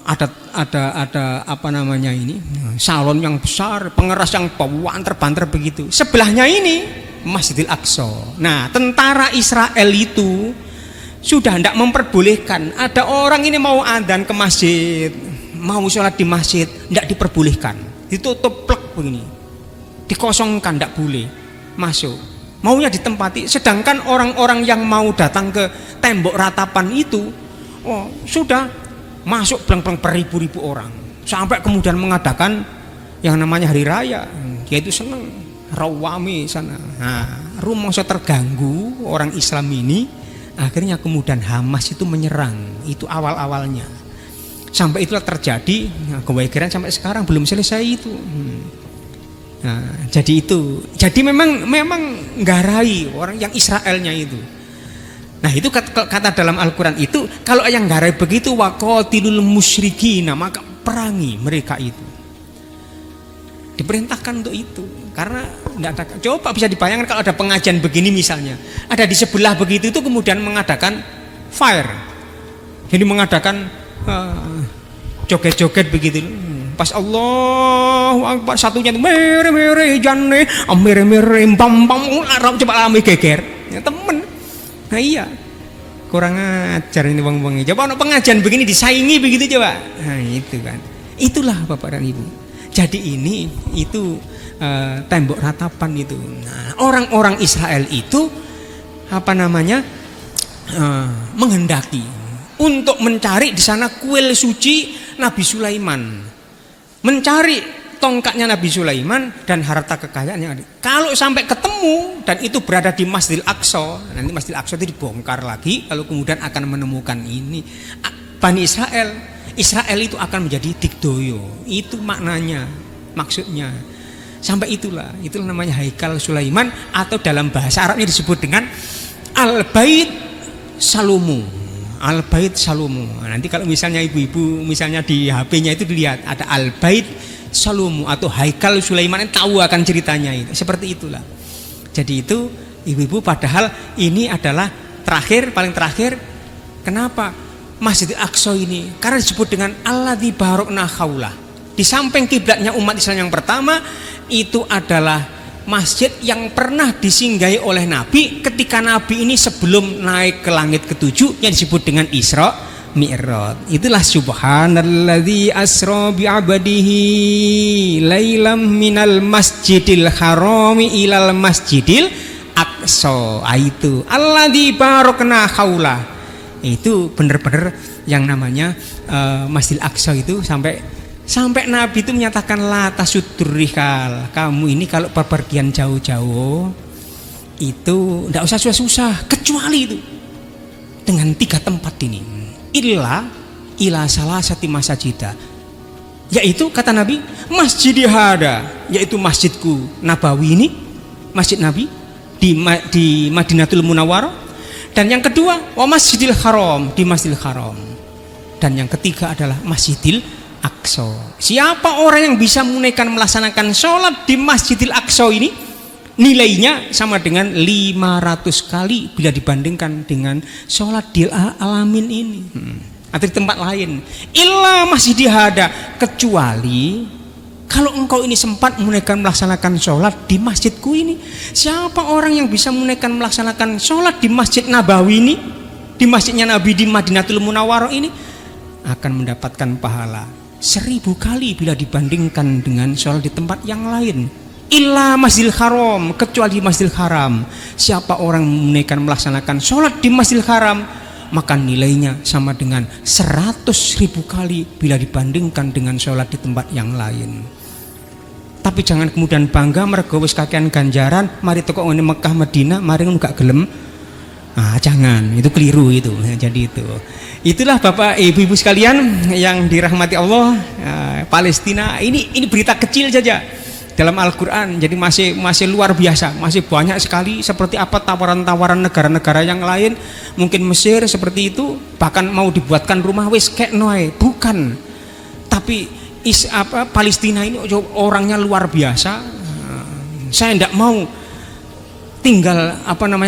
ada apa namanya ini, salon yang besar, pengeras yang banter-banter begitu. Sebelahnya ini Masjidil Aqsa. Nah, tentara Israel itu sudah tidak memperbolehkan ada orang ini mau adzan ke masjid, mau sholat di masjid, tidak diperbolehkan, ditutup plek begini, dikosongkan, tidak boleh masuk, maunya ditempati. Sedangkan orang-orang yang mau datang ke tembok ratapan itu, oh, sudah masuk belang-belang beribu-ribu orang, sampai kemudian mengadakan yang namanya hari raya, yaitu senang rawami sana. Nah, rumangsa terganggu orang Islam ini, akhirnya kemudian Hamas itu menyerang. Itu awal-awalnya. Sampai itulah terjadi, nah, kewakilan sampai sekarang belum selesai itu. Nah, jadi itu. Jadi memang nggarai orang yang Israelnya itu. Nah, itu kata dalam Al-Quran itu, kalau yang nggarai begitu, waqatilul musyrikin, maka perangi mereka itu. Diperintahkan untuk itu. Karena enggak ada, coba bisa dibayangkan kalau ada pengajian begini misalnya, ada di sebelah begitu itu kemudian mengadakan fire, jadi mengadakan joget-joget begitu. Pas Allahu Akbar satunya itu mere jane mere pam Arab coba alami geger ya temen. Nah iya, kurang ajar ini bang-bang. Coba ono pengajian begini disaingi begitu coba. Nah itu kan, itulah Bapak dan Ibu. Jadi ini itu tembok ratapan itu. Nah, orang-orang Israel itu apa namanya menghendaki untuk mencari di sana kuil suci Nabi Sulaiman, mencari tongkatnya Nabi Sulaiman dan harta kekayaan yang ada. Kalau sampai ketemu dan itu berada di Masjidil Aqsa, nanti Masjidil Aqsa itu dibongkar lagi, lalu kemudian akan menemukan ini Bani Israel itu akan menjadi digdoyo. Itu maknanya, maksudnya. Sampai itulah namanya Haikal Sulaiman, atau dalam bahasa Arabnya disebut dengan Al-Bait Salomo. Al-Bait Salomo. Nanti kalau misalnya ibu-ibu misalnya di HP-nya itu dilihat ada Al-Bait Salomo atau Haikal Sulaiman, tahu akan ceritanya itu. Seperti itulah. Jadi itu ibu-ibu, padahal ini adalah paling terakhir. Kenapa Masjidil Aqsa ini? Karena disebut dengan Alladzi Barokna Haulah. Di samping kiblatnya umat Islam yang pertama, itu adalah masjid yang pernah disinggahi oleh Nabi ketika Nabi ini sebelum naik ke langit ketujuh, yang disebut dengan Isra Mi'raj. Itulah subhanalladzi asra bi 'abdihi lailam minal masjidil harami ilal masjidil aqsa. Itu alladzi barokna haula. Itu benar-benar yang namanya Masjidil Aqsa itu sampai Nabi itu menyatakan la tasudurrihal. Kamu ini kalau bepergian jauh-jauh itu tidak usah susah-susah, kecuali itu dengan 3 tempat ini. Ila salah satu masajida, yaitu kata Nabi masjid hada, yaitu masjidku Nabawi ini, masjid Nabi di Madinatul Munawwarah. Dan yang kedua wa Masjidil Haram, di Masjidil Haram. Dan yang ketiga adalah Masjidil Aqsa. Siapa orang yang bisa menunaikan melaksanakan sholat di Masjidil Aqsa ini, nilainya sama dengan 500 kali bila dibandingkan dengan sholat di alamin ini atau di tempat lain. Illa masjid hada, kecuali kalau engkau ini sempat menunaikan melaksanakan sholat di masjidku ini. Siapa orang yang bisa menunaikan melaksanakan sholat di Masjid Nabawi ini, di masjidnya Nabi di Madinatul Munawwarah ini, akan mendapatkan pahala 1000 kali bila dibandingkan dengan sholat di tempat yang lain. Illa Masjidil Haram, kecuali Masjidil Haram. Siapa orang menunaikan melaksanakan sholat di Masjidil Haram, maka nilainya sama dengan 100.000 kali bila dibandingkan dengan sholat di tempat yang lain. Tapi jangan kemudian bangga mergo wis kakean ganjaran, mari teko ngene Mekah Madinah, mari gak gelem. Jangan, itu keliru itu. Jadi itulah Bapak Ibu-ibu sekalian yang dirahmati Allah. Palestina ini berita kecil saja dalam Al-Quran. Jadi masih luar biasa, masih banyak sekali seperti apa tawaran-tawaran negara-negara yang lain. Mungkin Mesir seperti itu, bahkan mau dibuatkan rumah wis kek noe, bukan. Tapi Palestina ini orangnya luar biasa. Saya tidak mau tinggal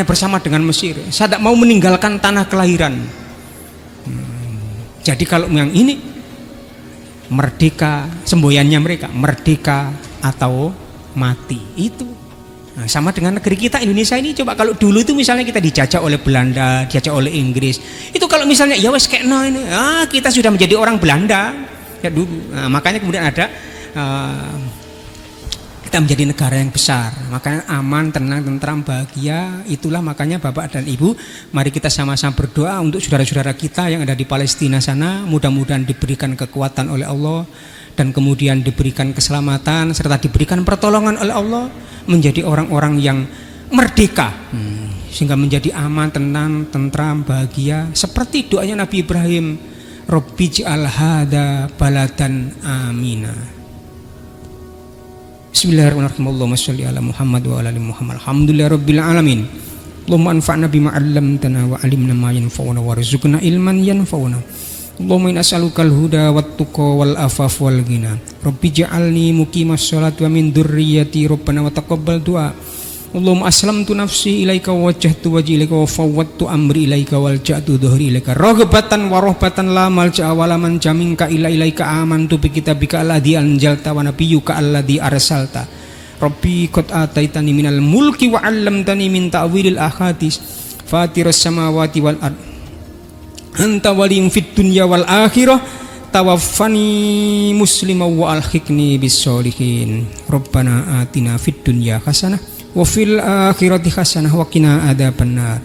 bersama dengan Mesir. Saya tidak mau meninggalkan tanah kelahiran. Jadi kalau yang ini merdeka, semboyannya mereka merdeka atau mati. Itu sama dengan negeri kita Indonesia ini. Coba kalau dulu itu misalnya kita dijajah oleh Belanda, dijajah oleh Inggris, itu kalau misalnya ya wes kayak ini, kita sudah menjadi orang Belanda ya dulu. Makanya kemudian ada kita menjadi negara yang besar, makanya aman, tenang, tentram, bahagia. Itulah makanya Bapak dan Ibu, mari kita sama-sama berdoa untuk saudara-saudara kita yang ada di Palestina sana. Mudah-mudahan diberikan kekuatan oleh Allah, dan kemudian diberikan keselamatan serta diberikan pertolongan oleh Allah, menjadi orang-orang yang merdeka, sehingga menjadi aman, tenang, tentram, bahagia, seperti doanya Nabi Ibrahim, Rabbi j'al hada baladan amina. Bismillahirrahmanirrahim. Allahumma sholli ala Muhammad wa ala ali Muhammad. Alhamdulillahirabbil alamin. Allahumma anfa'na bima 'allamtana wa 'allimna ma yanfa'una warzuqna ilman yanfa'una. Allahumma inna as'alukal huda wat tuqa wal afaf wal ghina. Rabbi ja'alni muqimas sholati wa min dzurriyyati rabbana wa taqabbal du'a. Allahumma aslamtu nafsi ilaika wa wajjahtu wajhi ilaika wa fawwadtu amri ilaika wal ja'tu dhuhri ilaika raghbatan wa rahbatan la malja'a wa la manja minka illa ilaika amantu bi kitabika alladzi anzalta wa nabiyyuka alladzi arsalta. Rabbi qad ataitani minal mulki wa 'allamtani min ta'wilil ahadits fatiras samawati wal ard anta waliyun fid dunya wal akhirah tawaffani musliman wa alhiqni bis sholihin. Rabbana atina fid dunya hasanah wa fil akhirati hasanah wa qina adzabannar.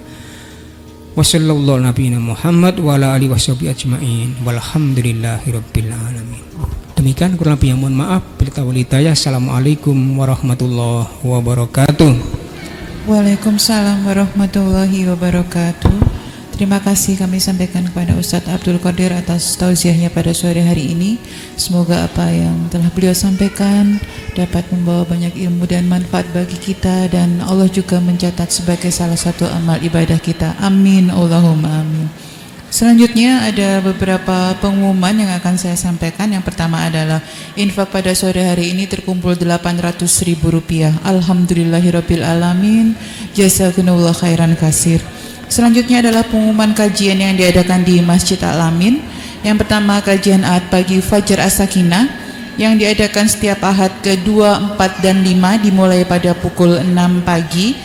Wa sallallahu nabiyana Muhammad wa ala alihi washabihi ajmain walhamdulillahirabbil alamin. Demikian kurang lebih mohon maaf. Bila taufiq hidayah. Assalamualaikum warahmatullahi wabarakatuh. Waalaikumsalam warahmatullahi wabarakatuh. Terima kasih kami sampaikan kepada Ustadz Abdul Qadir atas tausiahnya pada sore hari ini. Semoga apa yang telah beliau sampaikan dapat membawa banyak ilmu dan manfaat bagi kita, dan Allah juga mencatat sebagai salah satu amal ibadah kita. Amin, Allahumma amin. Selanjutnya ada beberapa pengumuman yang akan saya sampaikan. Yang pertama adalah infak pada sore hari ini terkumpul Rp800.000. Alhamdulillahirabbil alamin. Jazakumullah khairan kasir. Selanjutnya adalah pengumuman kajian yang diadakan di Masjid Al-Amin. Yang pertama, kajian Ahad pagi Fajar As-Sakinah yang diadakan setiap Ahad ke-2, 4, dan 5 dimulai pada pukul 6 pagi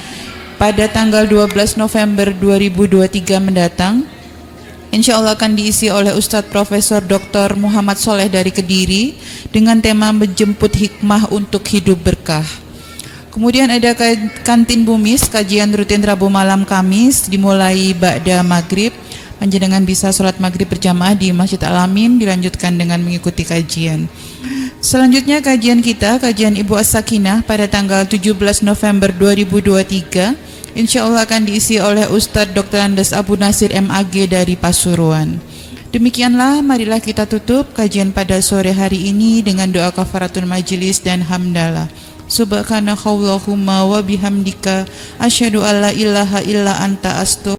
pada tanggal 12 November 2023 mendatang. Insya Allah akan diisi oleh Ustadz Profesor Dr. Muhammad Soleh dari Kediri dengan tema menjemput hikmah untuk hidup berkah. Kemudian ada kantin Bumis, kajian rutin Rabu malam Kamis dimulai ba'da maghrib. Panjenengan bisa sholat maghrib berjamaah di Masjid Al-Amin, dilanjutkan dengan mengikuti kajian. Selanjutnya kajian Ibu As-Sakinah pada tanggal 17 November 2023 insya Allah akan diisi oleh Ustadz Dr. Andes Abu Nasir MAG dari Pasuruan. Demikianlah, marilah kita tutup kajian pada sore hari ini dengan doa kafaratul majelis dan hamdalah. Subhanakallahumma wa bihamdika asyhadu alla ilaha illa anta astaghfiruka